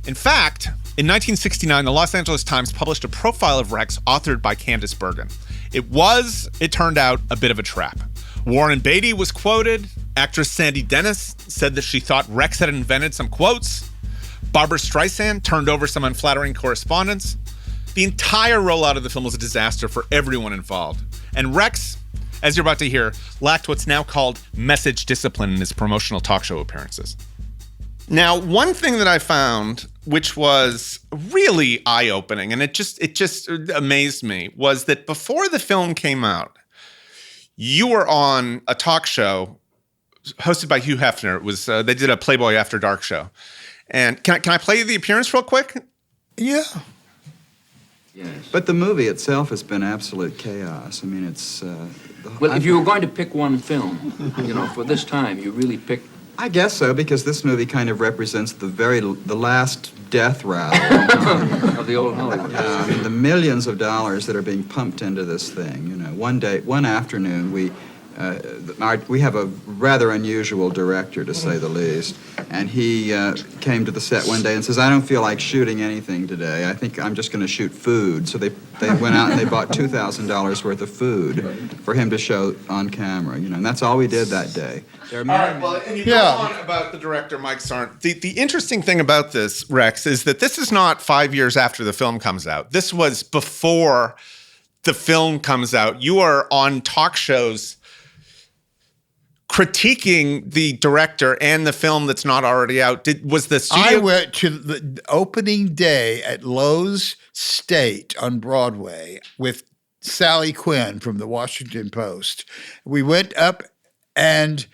In fact, in 1969, the Los Angeles Times published a profile of Rex authored by Candice Bergen. It turned out, a bit of a trap. Warren Beatty was quoted. Actress Sandy Dennis said that she thought Rex had invented some quotes. Barbra Streisand turned over some unflattering correspondence. The entire rollout of the film was a disaster for everyone involved. And Rex, as you're about to hear, lacked what's now called message discipline in his promotional talk show appearances. Now, one thing that I found, which was really eye-opening, and it just amazed me, was that before the film came out, you were on a talk show hosted by Hugh Hefner. It was they did a Playboy After Dark show. And can I play you the appearance real quick? Yeah. Yes. But the movie itself has been absolute chaos. I mean, it's... well, if you were going to pick one film, for this time, you really picked... I guess so, because this movie kind of represents the last death rattle of the old Hollywood. I mean, the millions of dollars that are being pumped into this thing. One afternoon, we have a rather unusual director, to say the least, and he came to the set one day and says, "I don't feel like shooting anything today. I think I'm just going to shoot food." So they went out and they bought $2,000 worth of food for him to show on camera, and that's all we did that day. All right, well, and you go on about the director, Mike Sarnt. The interesting thing about this, Rex, is that this is not 5 years after the film comes out. This was before the film comes out. You are on talk shows critiquing the director and the film that's not already out. Was the studio? I went to the opening day at Lowe's State on Broadway with Sally Quinn from the Washington Post. We went up and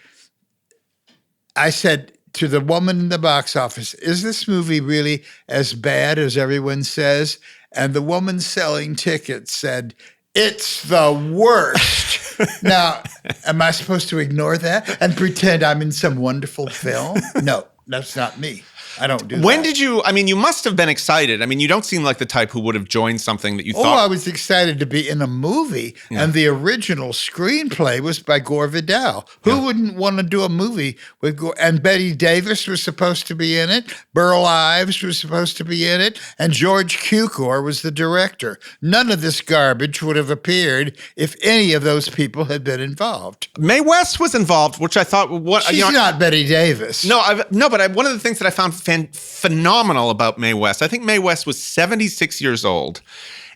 I said to the woman in the box office, is this movie really as bad as everyone says? And the woman selling tickets said, it's the worst. Now, am I supposed to ignore that and pretend I'm in some wonderful film? No, that's not me. I don't do that. When did you, I mean, you must have been excited. I mean, you don't seem like the type who would have joined something that you thought. I was excited to be in a movie, and the original screenplay was by Gore Vidal. Who wouldn't want to do a movie with Gore? And Betty Davis was supposed to be in it. Burl Ives was supposed to be in it. And George Cukor was the director. None of this garbage would have appeared if any of those people had been involved. Mae West was involved, which I thought, She's not Betty Davis. No, but one of the things that I found phenomenal about Mae West, I think Mae West was 76 years old.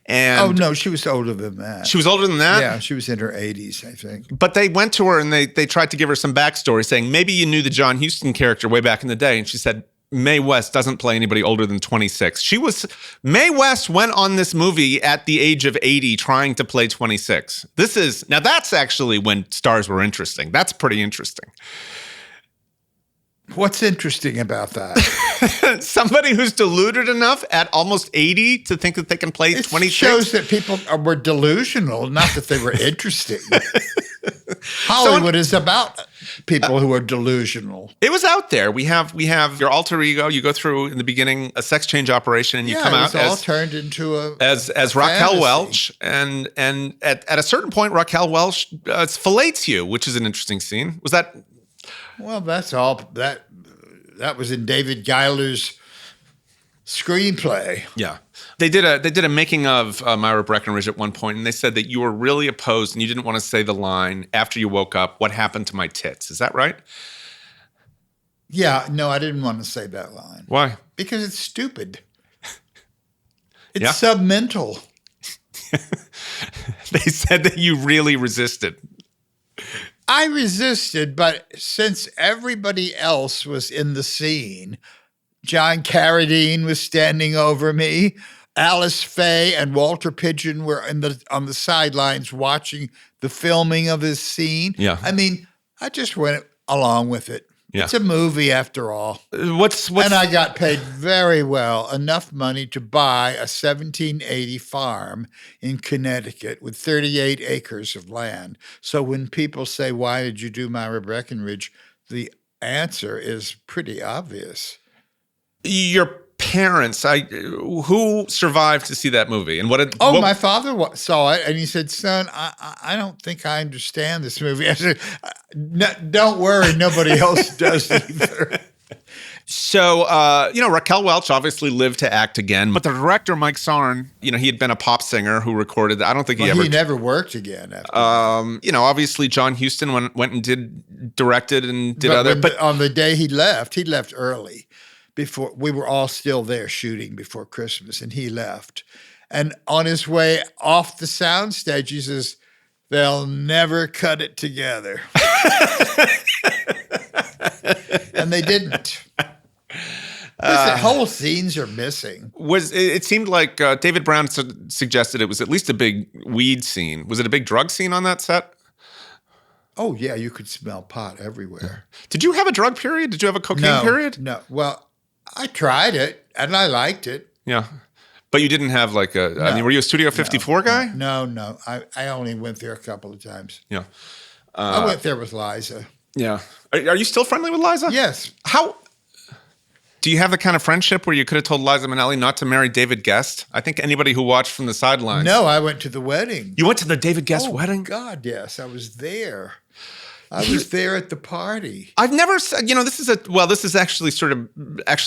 And oh, no, she was older than that. She was older than that? Yeah, she was in her 80s, I think. But they went to her and they tried to give her some backstory, saying, maybe you knew the John Huston character way back in the day. And she said, Mae West doesn't play anybody older than 26. Mae West went on this movie at the age of 80 trying to play 26. Now that's actually when stars were interesting. That's pretty interesting. What's interesting about that? Somebody who's deluded enough at almost 80 to think that they can play 26. It shows that people were delusional, not that they were interesting. Hollywood is about people who are delusional. It was out there. We have your alter ego. You go through in the beginning a sex change operation, and you come out all turned into as Raquel Welch, and at a certain point, Raquel Welch fillets you, which is an interesting scene. Was that? Well, that's all. That was in David Giler's screenplay. Yeah, they did a making of Myra Breckinridge at one point, and they said that you were really opposed and you didn't want to say the line after you woke up. What happened to my tits? Is that right? Yeah, no, I didn't want to say that line. Why? Because it's stupid. It's submental. They said that you really resisted. I resisted, but since everybody else was in the scene, John Carradine was standing over me, Alice Faye and Walter Pidgeon were on the sidelines watching the filming of his scene. Yeah. I mean, I just went along with it. Yeah. It's a movie after all. What's And I got paid very well, enough money to buy a 1780 farm in Connecticut with 38 acres of land. So when people say, why did you do Myra Breckinridge? The answer is pretty obvious. Your parents, who survived to see that movie? And my father saw it, and he said, son, I don't think I understand this movie. I said, don't worry, nobody else does either. So, Raquel Welch obviously lived to act again, but the director, Mike Sarn, he had been a pop singer who recorded. I don't think he never worked again after obviously John Huston went and directed and did But on the day he left early. Before we were all still there shooting before Christmas, and he left. And on his way off the soundstage, he says, they'll never cut it together. And they didn't. Whole scenes are missing. It seemed like David Brown suggested it was at least a big weed scene. Was it a big drug scene on that set? Oh, yeah, you could smell pot everywhere. Did you have a drug period? Did you have a cocaine period? No. Well, I tried it, and I liked it. Yeah. But you didn't have like I mean, were you a Studio 54 guy? No. I only went there a couple of times. Yeah. I went there with Liza. Yeah. Are you still friendly with Liza? Yes. How? Do you have the kind of friendship where you could have told Liza Minnelli not to marry David Guest? I think anybody who watched from the sidelines. No, I went to the wedding. You went to the David Guest wedding? Oh, God, yes. I was there. I was there at the party. I've never, this is actually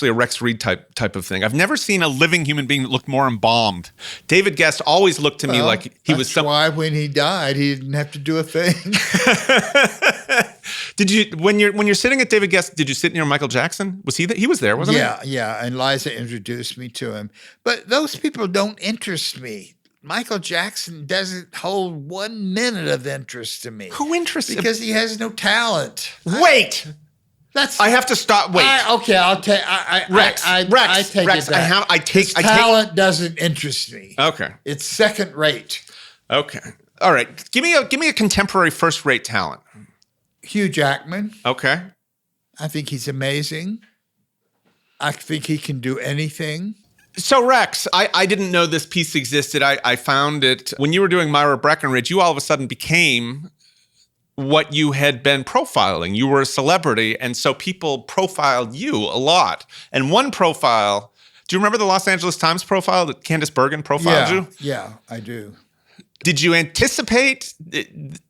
a Rex Reed type of thing. I've never seen a living human being that looked more embalmed. David Guest always looked to me like he was. That's why when he died, he didn't have to do a thing. Did you when you're sitting at David Guest? Did you sit near Michael Jackson? Was he he was there? Wasn't he? Yeah. And Liza introduced me to him. But those people don't interest me. Michael Jackson doesn't hold 1 minute of interest to me. Who interests? Because he has no talent. Wait. I have to stop. Wait. Okay, I'll take. Rex. I take Rex. it back. His talent doesn't interest me. Okay. It's second rate. Okay. All right. Give me a contemporary first rate talent. Hugh Jackman. Okay. I think he's amazing. I think he can do anything. So, Rex, I didn't know this piece existed. I found it when you were doing Myra Breckenridge. You all of a sudden became what you had been profiling. You were a celebrity, and so people profiled you a lot. And one profile, do you remember the Los Angeles Times profile that Candice Bergen profiled you? Yeah, I do. Did you anticipate?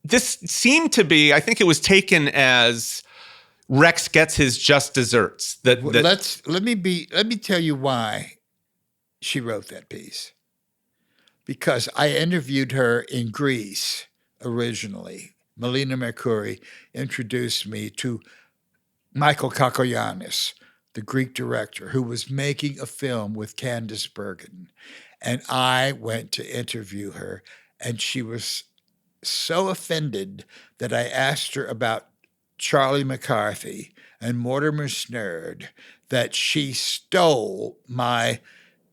This seemed to be, I think it was taken as Rex gets his just desserts. Let me tell you why she wrote that piece. Because I interviewed her in Greece originally. Melina Mercouri introduced me to Michael Kakoyannis, the Greek director, who was making a film with Candice Bergen. And I went to interview her, and she was so offended that I asked her about Charlie McCarthy and Mortimer Snerd that she stole my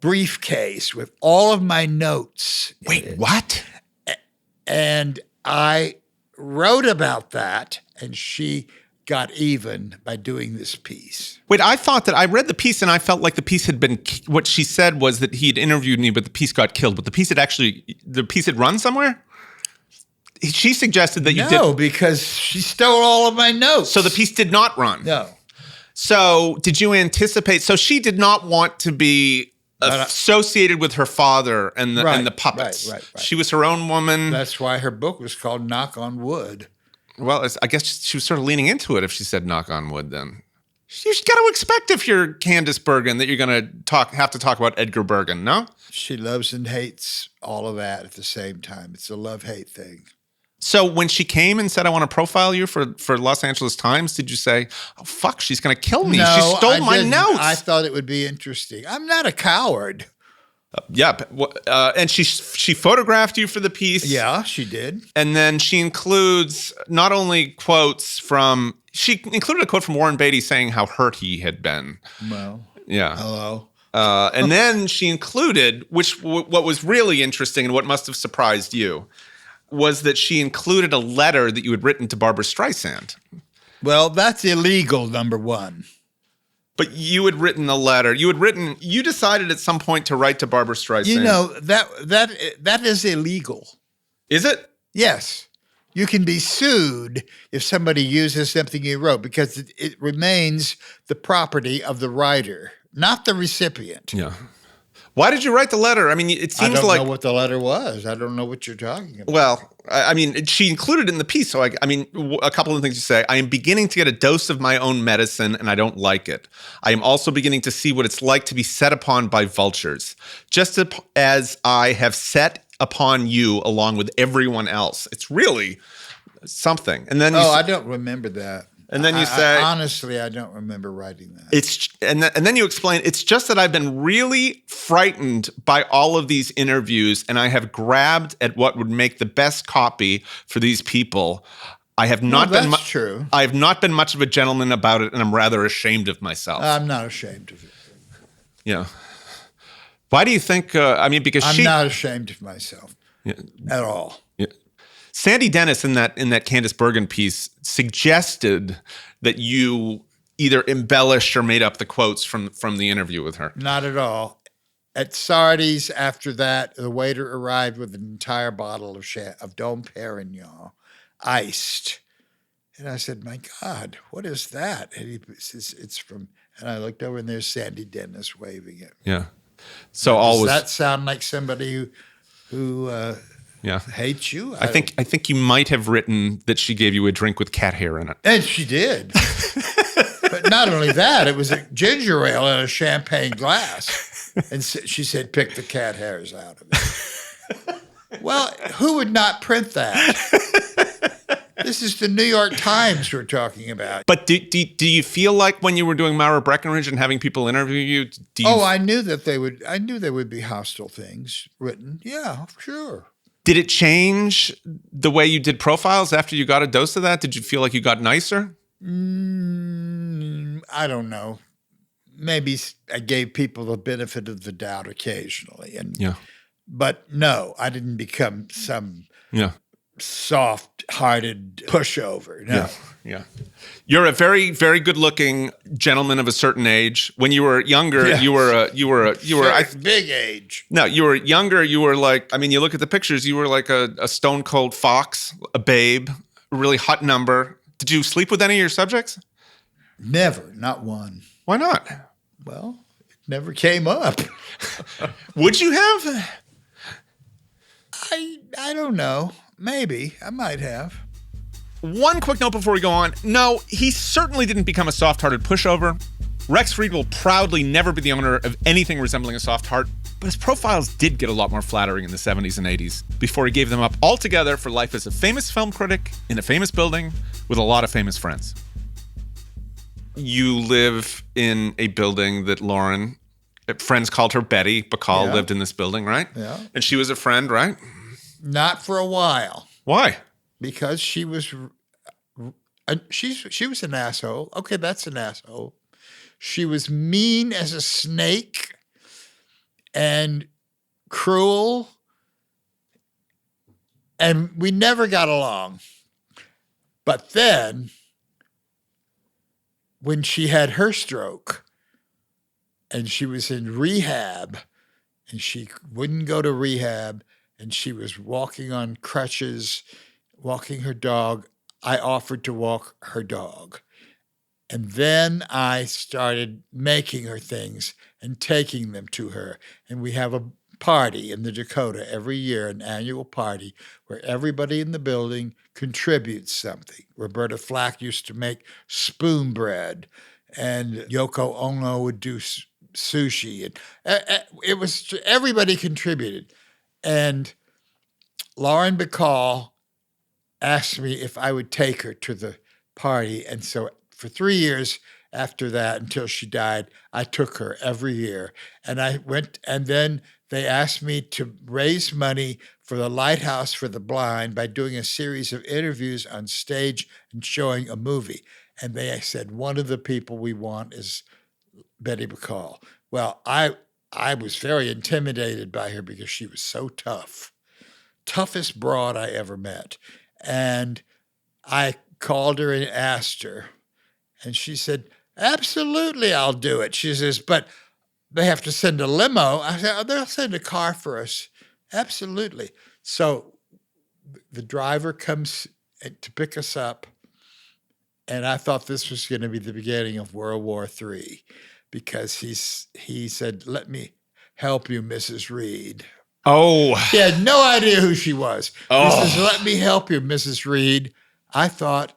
briefcase with all of my notes. Wait, what? And I wrote about that, and she got even by doing this piece. Wait, I thought that I read the piece and I felt like the piece had been, what she said was that he had interviewed me, but the piece got killed. But the piece had run somewhere? She suggested that you did. No, because she stole all of my notes. So the piece did not run? No. So did you anticipate? So she did not want to be associated with her father and the puppets. Right. Right. She was her own woman. That's why her book was called Knock on Wood. Well, I guess she was sort of leaning into it if she said knock on wood then. You got to expect if you're Candice Bergen that you're going to have to talk about Edgar Bergen, no? She loves and hates all of that at the same time. It's a love-hate thing. So when she came and said, I want to profile you for Los Angeles Times, did you say, oh, fuck, she's going to kill me. No, she stole my notes. I thought it would be interesting. I'm not a coward. And she photographed you for the piece. Yeah, she did. And then she includes not only quotes from, she included a quote from Warren Beatty saying how hurt he had been. Well, yeah. Hello. And then she included, what was really interesting and what must have surprised you, was that she included a letter that you had written to Barbra Streisand. Well, that's illegal, number one. But you had written a letter. You decided at some point to write to Barbra Streisand. You know, that is illegal. Is it? Yes. You can be sued if somebody uses something you wrote because it remains the property of the writer, not the recipient. Yeah. Why did you write the letter? I mean, it seems like... I don't know what the letter was. I don't know what you're talking about. Well, I mean, she included it in the piece. So, I mean, a couple of things you say. I am beginning to get a dose of my own medicine, and I don't like it. I am also beginning to see what it's like to be set upon by vultures, just as I have set upon you along with everyone else. It's really something. And then I don't remember that. And then you say, honestly, I don't remember writing that. And then you explain, it's just that I've been really frightened by all of these interviews, and I have grabbed at what would make the best copy for these people. I have not been true. I have not been much of a gentleman about it, and I'm rather ashamed of myself. I'm not ashamed of it. Yeah. Why do you think? Because I'm not ashamed of myself at all. Yeah. Sandy Dennis in that Candice Bergen piece suggested that you either embellished or made up the quotes from the interview with her. Not at all. At Sardi's, after that, the waiter arrived with an entire bottle of Dom Perignon, iced. And I said, my God, what is that? And he says, it's from, and I looked over and there's Sandy Dennis waving it. Yeah. So does that sound like somebody who hates you? I think you might have written that she gave you a drink with cat hair in it. And she did. But not only that, it was a ginger ale in a champagne glass. And she said, pick the cat hairs out of it. Well, who would not print that? This is the New York Times we're talking about. But do you feel like when you were doing Myra Breckenridge and having people interview you, I knew that they would. I knew there would be hostile things written. Yeah, sure. Did it change the way you did profiles after you got a dose of that? Did you feel like you got nicer? I don't know. Maybe I gave people the benefit of the doubt occasionally, but no, I didn't become some soft-hearted pushover. No. Yeah. You're a very, very good-looking gentleman of a certain age. When you were younger, you were big age. No, you were younger. You were like, I mean, you look at the pictures. You were like a stone cold fox, a babe, a really hot number. Did you sleep with any of your subjects? Never, not one. Why not? Well, it never came up. Would you have? I don't know. Maybe I might have. One quick note before we go on. No, he certainly didn't become a soft-hearted pushover. Rex Reed will proudly never be the owner of anything resembling a soft heart, but his profiles did get a lot more flattering in the 70s and 80s before he gave them up altogether for life as a famous film critic in a famous building with a lot of famous friends. You live in a building that Lauren, friends called her Betty. Bacall lived in this building, right? Yeah. And she was a friend, right? Not for a while. Why? Because she was an asshole. Okay, that's an asshole. She was mean as a snake and cruel, and we never got along. But then, when she had her stroke and she was in rehab and she wouldn't go to rehab and she was walking on crutches, walking her dog, I offered to walk her dog. And then I started making her things and taking them to her. And we have a party in the Dakota every year, an annual party, where everybody in the building contributes something. Roberta Flack used to make spoon bread, and Yoko Ono would do sushi. And it was, everybody contributed. And Lauren Bacall asked me if I would take her to the party. And so for 3 years after that, until she died, I took her every year. And I went, and then they asked me to raise money for the Lighthouse for the Blind by doing a series of interviews on stage and showing a movie. And they said, one of the people we want is Betty Bacall. Well, I was very intimidated by her because she was so tough. Toughest broad I ever met. And I called her and asked her. And she said, absolutely, I'll do it. She says, but they have to send a limo. I said, oh, they'll send a car for us. Absolutely. So the driver comes to pick us up. And I thought this was going to be the beginning of World War III because he said, let me help you, Mrs. Reed. Oh. He had no idea who she was. Oh. He says, let me help you, Mrs. Reed. I thought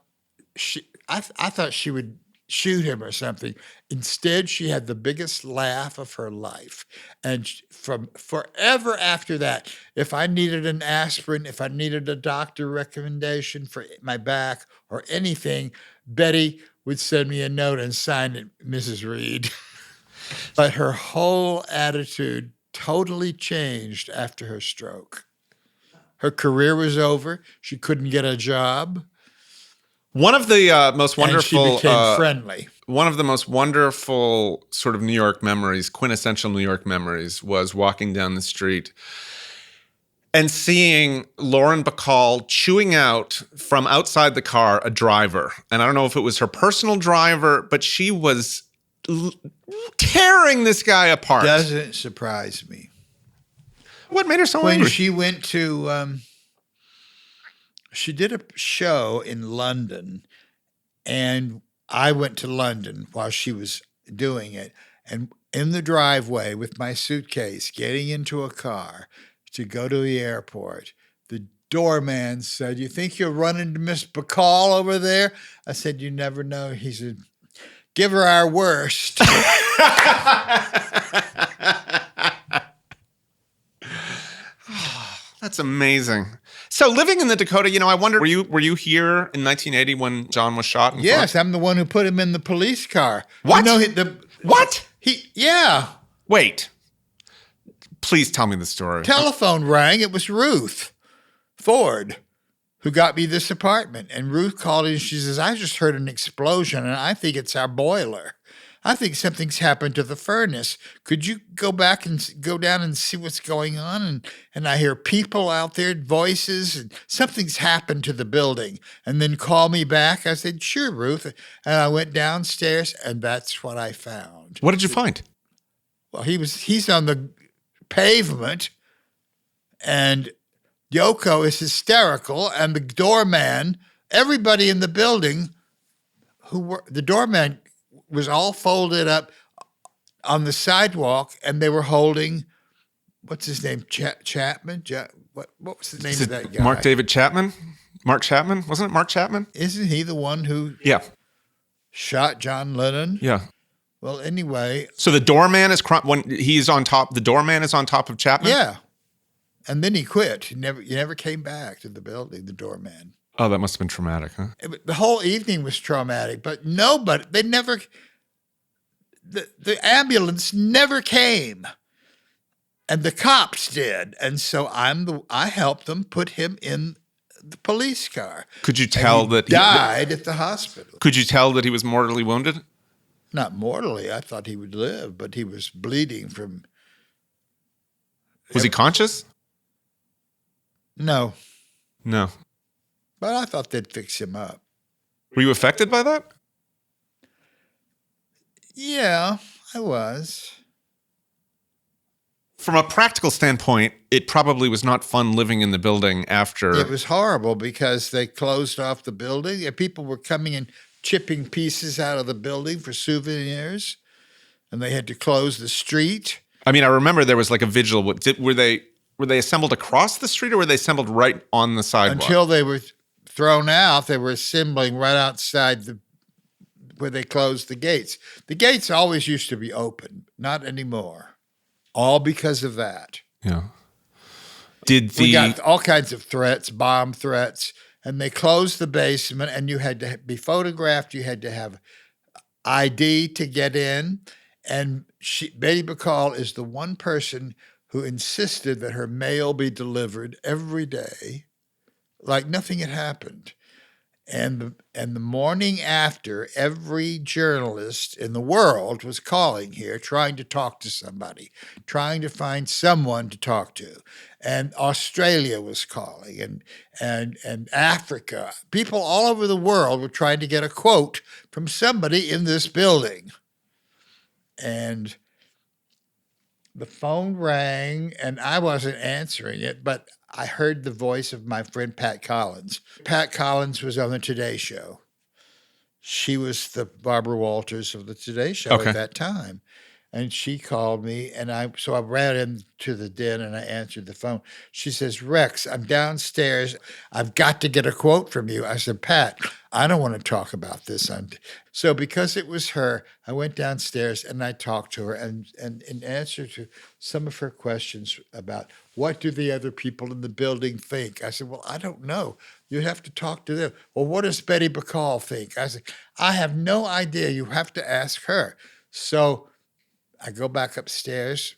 she would shoot him or something. Instead, she had the biggest laugh of her life. And from forever after that, if I needed an aspirin, if I needed a doctor recommendation for my back or anything, Betty would send me a note and sign it, Mrs. Reed. But her whole attitude totally changed after her stroke. Her career was over. She couldn't get a job. One of the most wonderful, and she became friendly. One of the most wonderful sort of New York memories, quintessential New York memories, was walking down the street and seeing Lauren Bacall chewing out from outside the car a driver. And I don't know if it was her personal driver, but she was tearing this guy apart. Doesn't surprise me. What made her so when angry? She went to, she did a show in London, and I went to London while she was doing it. And in the driveway with my suitcase, getting into a car to go to the airport, the doorman said, you think you'll run into Miss Bacall over there? I said, you never know. He said, give her our worst. That's amazing. So living in the Dakota, I wonder, were you here in 1980 when John was shot? Yes, I'm the one who put him in the police car. What? What? Yeah. Wait. Please tell me the story. Telephone rang. It was Ruth Ford who got me this apartment. And Ruth called in and she says, I just heard an explosion and I think it's our boiler. I think something's happened to the furnace. Could you go back and go down and see what's going on? And I hear people out there, voices, and something's happened to the building. And then call me back. I said, sure, Ruth. And I went downstairs, and that's what I found. What did you find? Well, he's on the pavement, and Yoko is hysterical, and the doorman, everybody in the building, the doorman was all folded up on the sidewalk, and they were holding, what's his name, Chapman? What was the name of that guy? Mark David Chapman? Mark Chapman? Wasn't it Mark Chapman? Isn't he the one who shot John Lennon? Yeah. Well, anyway. So the doorman is, when he's on top, the doorman is on top of Chapman? Yeah. And then he quit. He never came back to the building, the doorman. Oh, that must have been traumatic, huh? The whole evening was traumatic, but the ambulance never came, and the cops did. And so I helped them put him in the police car. Could you tell that he died at the hospital? Could you tell that he was mortally wounded? Not mortally. I thought he would live, but he was bleeding from. Was he conscious? No. But I thought they'd fix him up. Were you affected by that? Yeah, I was. From a practical standpoint, it probably was not fun living in the building after. It was horrible because they closed off the building and people were coming and chipping pieces out of the building for souvenirs, and they had to close the street. I mean, I remember there was like a vigil. Were they assembled across the street, or were they assembled right on the sidewalk? Until they were thrown out, they were assembling right outside where they closed the gates. The gates always used to be open, not anymore. All because of that. Yeah. We got all kinds of threats, bomb threats, and they closed the basement, and you had to be photographed. You had to have ID to get in. And Betty Bacall is the one person who insisted that her mail be delivered every day, like nothing had happened. And the morning after, every journalist in the world was calling here, trying to talk to somebody, trying to find someone to talk to. And Australia was calling, and Africa. People all over the world were trying to get a quote from somebody in this building. And the phone rang, and I wasn't answering it, but I heard the voice of my friend Pat Collins. Pat Collins was on the Today Show. She was the Barbara Walters of the Today Show at that time. And she called me, so I ran into the den and I answered the phone. She says, Rex, I'm downstairs. I've got to get a quote from you. I said, Pat, I don't want to talk about this. So because it was her, I went downstairs and I talked to her, and in answer to some of her questions about what do the other people in the building think, I said, well, I don't know. You have to talk to them. Well, what does Betty Bacall think? I said, I have no idea. You have to ask her. So I go back upstairs,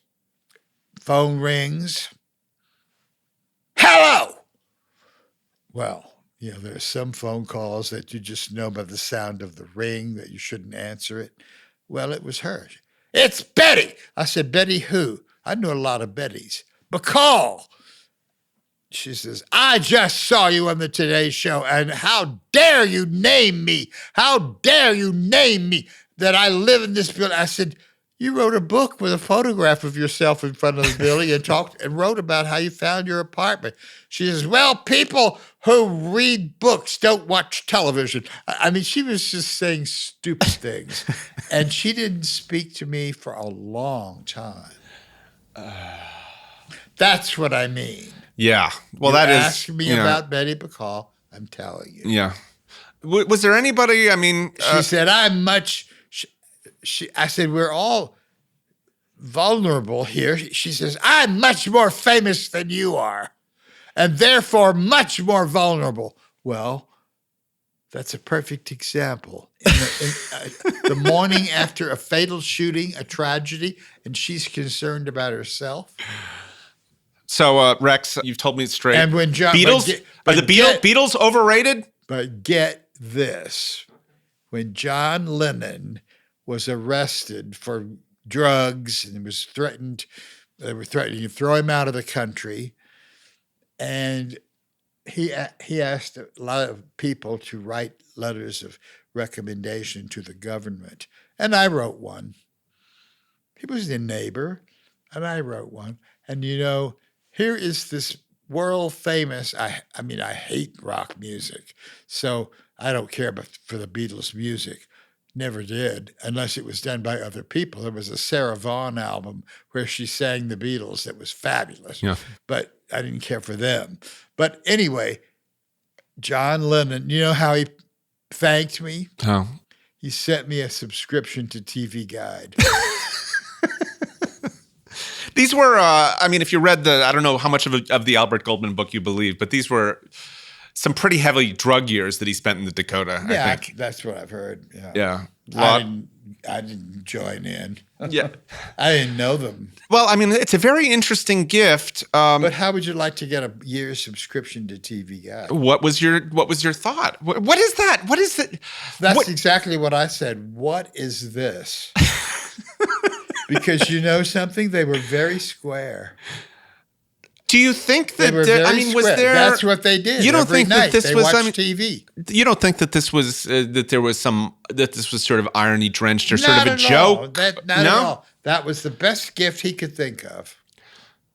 phone rings. Hello! Well, there are some phone calls that you just know by the sound of the ring that you shouldn't answer it. Well, it was her. It's Betty! I said, Betty who? I knew a lot of Bettys. Bacall! She says, I just saw you on the Today Show, and how dare you name me? How dare you name me that I live in this building? I said, you wrote a book with a photograph of yourself in front of the building and wrote about how you found your apartment. She says, well, people who read books don't watch television. I mean, she was just saying stupid things. And she didn't speak to me for a long time. That's what I mean. Yeah. Well, you that is. Ask me about Betty Bacall, I'm telling you. Yeah. Was there anybody, I mean. She said, I said, we're all vulnerable here. She says, I'm much more famous than you are. and therefore much more vulnerable. Well, that's a perfect example. In the morning after a fatal shooting, a tragedy, and she's concerned about herself. So, Rex, you've told me straight. And when John Beatles, are the Beatles overrated? But get this. When John Lennon was arrested for drugs and was threatened, they were threatening to throw him out of the country. And he asked a lot of people to write letters of recommendation to the government. And I wrote one. He was a neighbor, and I wrote one. And, here is this world famous, I hate rock music, so I don't care for the Beatles' music. Never did, unless it was done by other people. There was a Sarah Vaughan album where she sang the Beatles that was fabulous, but I didn't care for them. But anyway, John Lennon, you know how he thanked me? Oh. He sent me a subscription to TV Guide. These were, if you read I don't know how much of the Albert Goldman book you believe, but these were some pretty heavy drug years that he spent in the Dakota, yeah, I think. That's what I've heard. Yeah. I didn't join in. Yeah. I didn't know them. Well, it's a very interesting gift. But how would you like to get a year's subscription to TV Guide? What was your thought? What is that? What is it? That's exactly what I said. What is this? Because you know something? They were very square. Do you think that was there? That's what they did. You don't Every think night that this they was watched TV? You don't think that this was that this was sort of irony drenched or sort of a joke? Not at all. That was the best gift he could think of.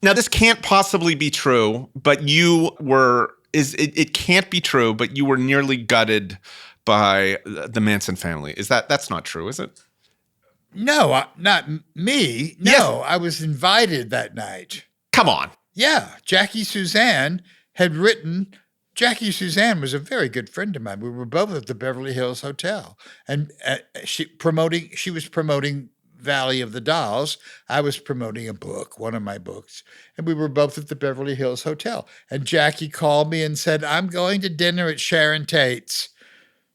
Now this can't possibly be true, but it can't be true, but you were nearly gutted by the Manson family. That's not true, is it? No, not me. No, yes. I was invited that night. Come on. Yeah, Jackie Suzanne had written. Jackie Suzanne was a very good friend of mine. We were both at the Beverly Hills Hotel, and she was promoting Valley of the Dolls. I was promoting a book, one of my books, and we were both at the Beverly Hills Hotel. And Jackie called me and said, "I'm going to dinner at Sharon Tate's,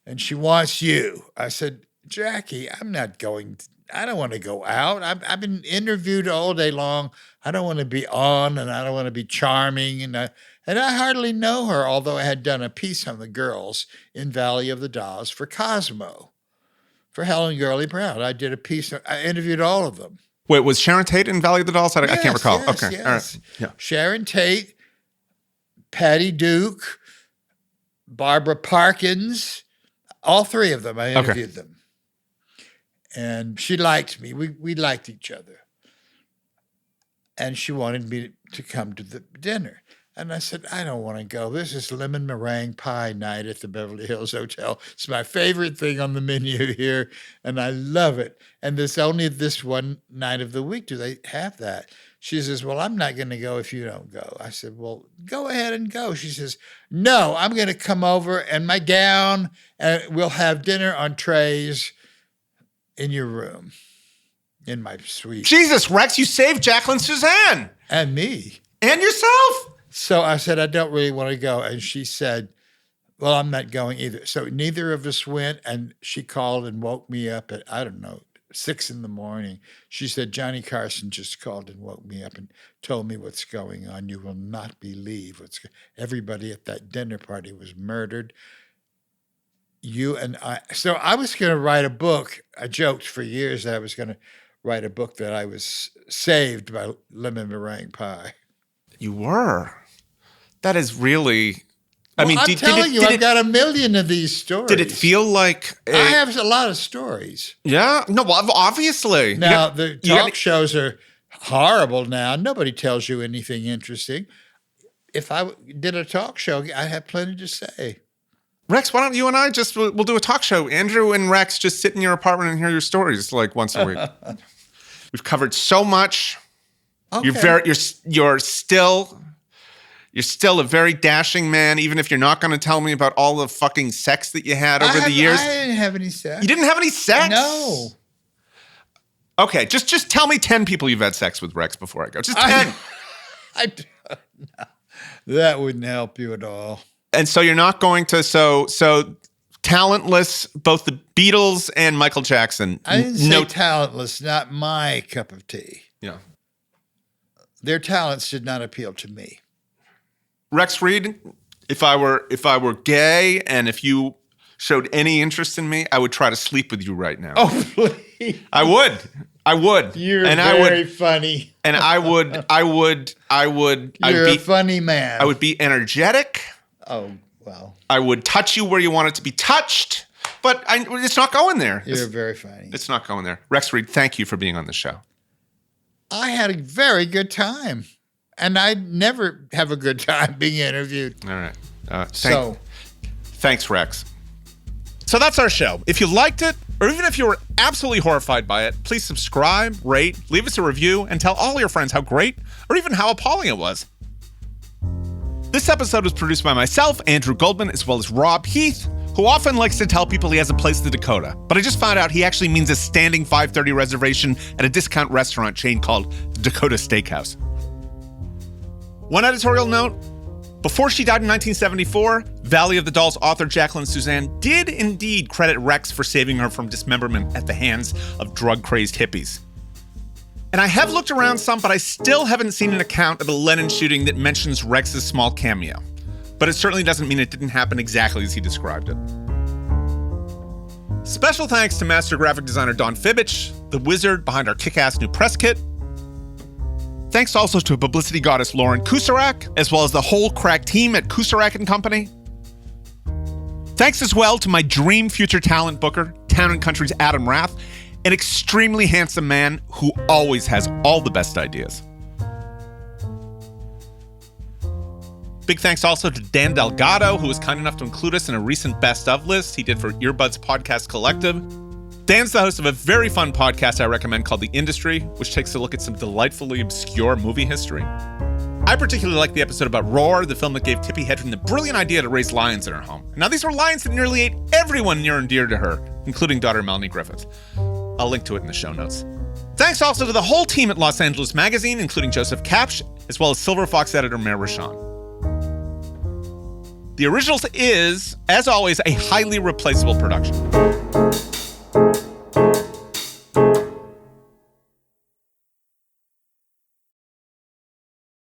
and she wants you." I said, "Jackie, I'm not going. I don't want to go out. I've been interviewed all day long. I don't want to be on, and I don't want to be charming. And I hardly know her, although I had done a piece on the girls in Valley of the Dolls for Cosmo, for Helen Gurley Brown. I did a piece. I interviewed all of them. Wait, was Sharon Tate in Valley of the Dolls? I can't recall. Yes, okay, yes. All right. Yeah. Sharon Tate, Patty Duke, Barbara Parkins, all three of them. I interviewed them. And she liked me. We liked each other. And she wanted me to come to the dinner. And I said, I don't want to go. This is lemon meringue pie night at the Beverly Hills Hotel. It's my favorite thing on the menu here, and I love it. And there's only this one night of the week do they have that. She says, well, I'm not going to go if you don't go. I said, well, go ahead and go. She says, no, I'm going to come over in my gown, and we'll have dinner on trays in your room, in my suite. Jesus, Rex, you saved Jacqueline Suzanne. And me. And yourself. So I said, I don't really want to go. And she said, well, I'm not going either. So neither of us went. And she called and woke me up at, 6 a.m. She said, Johnny Carson just called and woke me up and told me what's going on. You will not believe everybody at that dinner party was murdered. You and I. So I was going to write a book. I joked for years that I was going to write a book that I was saved by lemon meringue pie. You were. That is really. I'm telling you, I've got a million of these stories. Did it feel like I have a lot of stories? Yeah. No, well, obviously. Now, the talk shows are horrible now. Nobody tells you anything interesting. If I did a talk show, I'd have plenty to say. Rex, why don't you and I we'll do a talk show. Andrew and Rex just sit in your apartment and hear your stories like once a week. We've covered so much. Okay. You're still a very dashing man, even if you're not going to tell me about all the fucking sex that you had over the years. I didn't have any sex. You didn't have any sex? No. Okay, just tell me 10 people you've had sex with, Rex, before I go. Just 10. I don't know. That wouldn't help you at all. And so you're not going to, so talentless, both the Beatles and Michael Jackson. I didn't say talentless, not my cup of tea. Yeah. Their talents did not appeal to me. Rex Reed, if I were gay and if you showed any interest in me, I would try to sleep with you right now. Oh, please. I would. You're very funny. And I would. You're a funny man. I would be energetic. Oh, well. I would touch you where you want it to be touched, but it's not going there. You're very funny. It's not going there. Rex Reed, thank you for being on the show. I had a very good time, and I never have a good time being interviewed. All right. Thanks, Rex. So that's our show. If you liked it, or even if you were absolutely horrified by it, please subscribe, rate, leave us a review, and tell all your friends how great or even how appalling it was. This episode was produced by myself, Andrew Goldman, as well as Rob Heath, who often likes to tell people he has a place in the Dakota. But I just found out he actually means a standing 5:30 reservation at a discount restaurant chain called Dakota Steakhouse. One editorial note. Before she died in 1974, Valley of the Dolls author Jacqueline Suzanne did indeed credit Rex for saving her from dismemberment at the hands of drug-crazed hippies. And I have looked around some, but I still haven't seen an account of the Lennon shooting that mentions Rex's small cameo. But it certainly doesn't mean it didn't happen exactly as he described it. Special thanks to master graphic designer Don Fibich, the wizard behind our kick-ass new press kit. Thanks also to publicity goddess Lauren Kusarak, as well as the whole crack team at Kusarak & Company. Thanks as well to my dream future talent booker, Town & Country's Adam Rath, an extremely handsome man who always has all the best ideas. Big thanks also to Dan Delgado, who was kind enough to include us in a recent best of list he did for Earbuds Podcast Collective. Dan's the host of a very fun podcast I recommend called The Industry, which takes a look at some delightfully obscure movie history. I particularly like the episode about Roar, the film that gave Tippi Hedren the brilliant idea to raise lions in her home. Now, these were lions that nearly ate everyone near and dear to her, including daughter Melanie Griffith. I'll link to it in the show notes. Thanks also to the whole team at Los Angeles Magazine, including Joseph Kapsch, as well as Silver Fox editor Mayor Rashawn. The Originals is, as always, a highly replaceable production.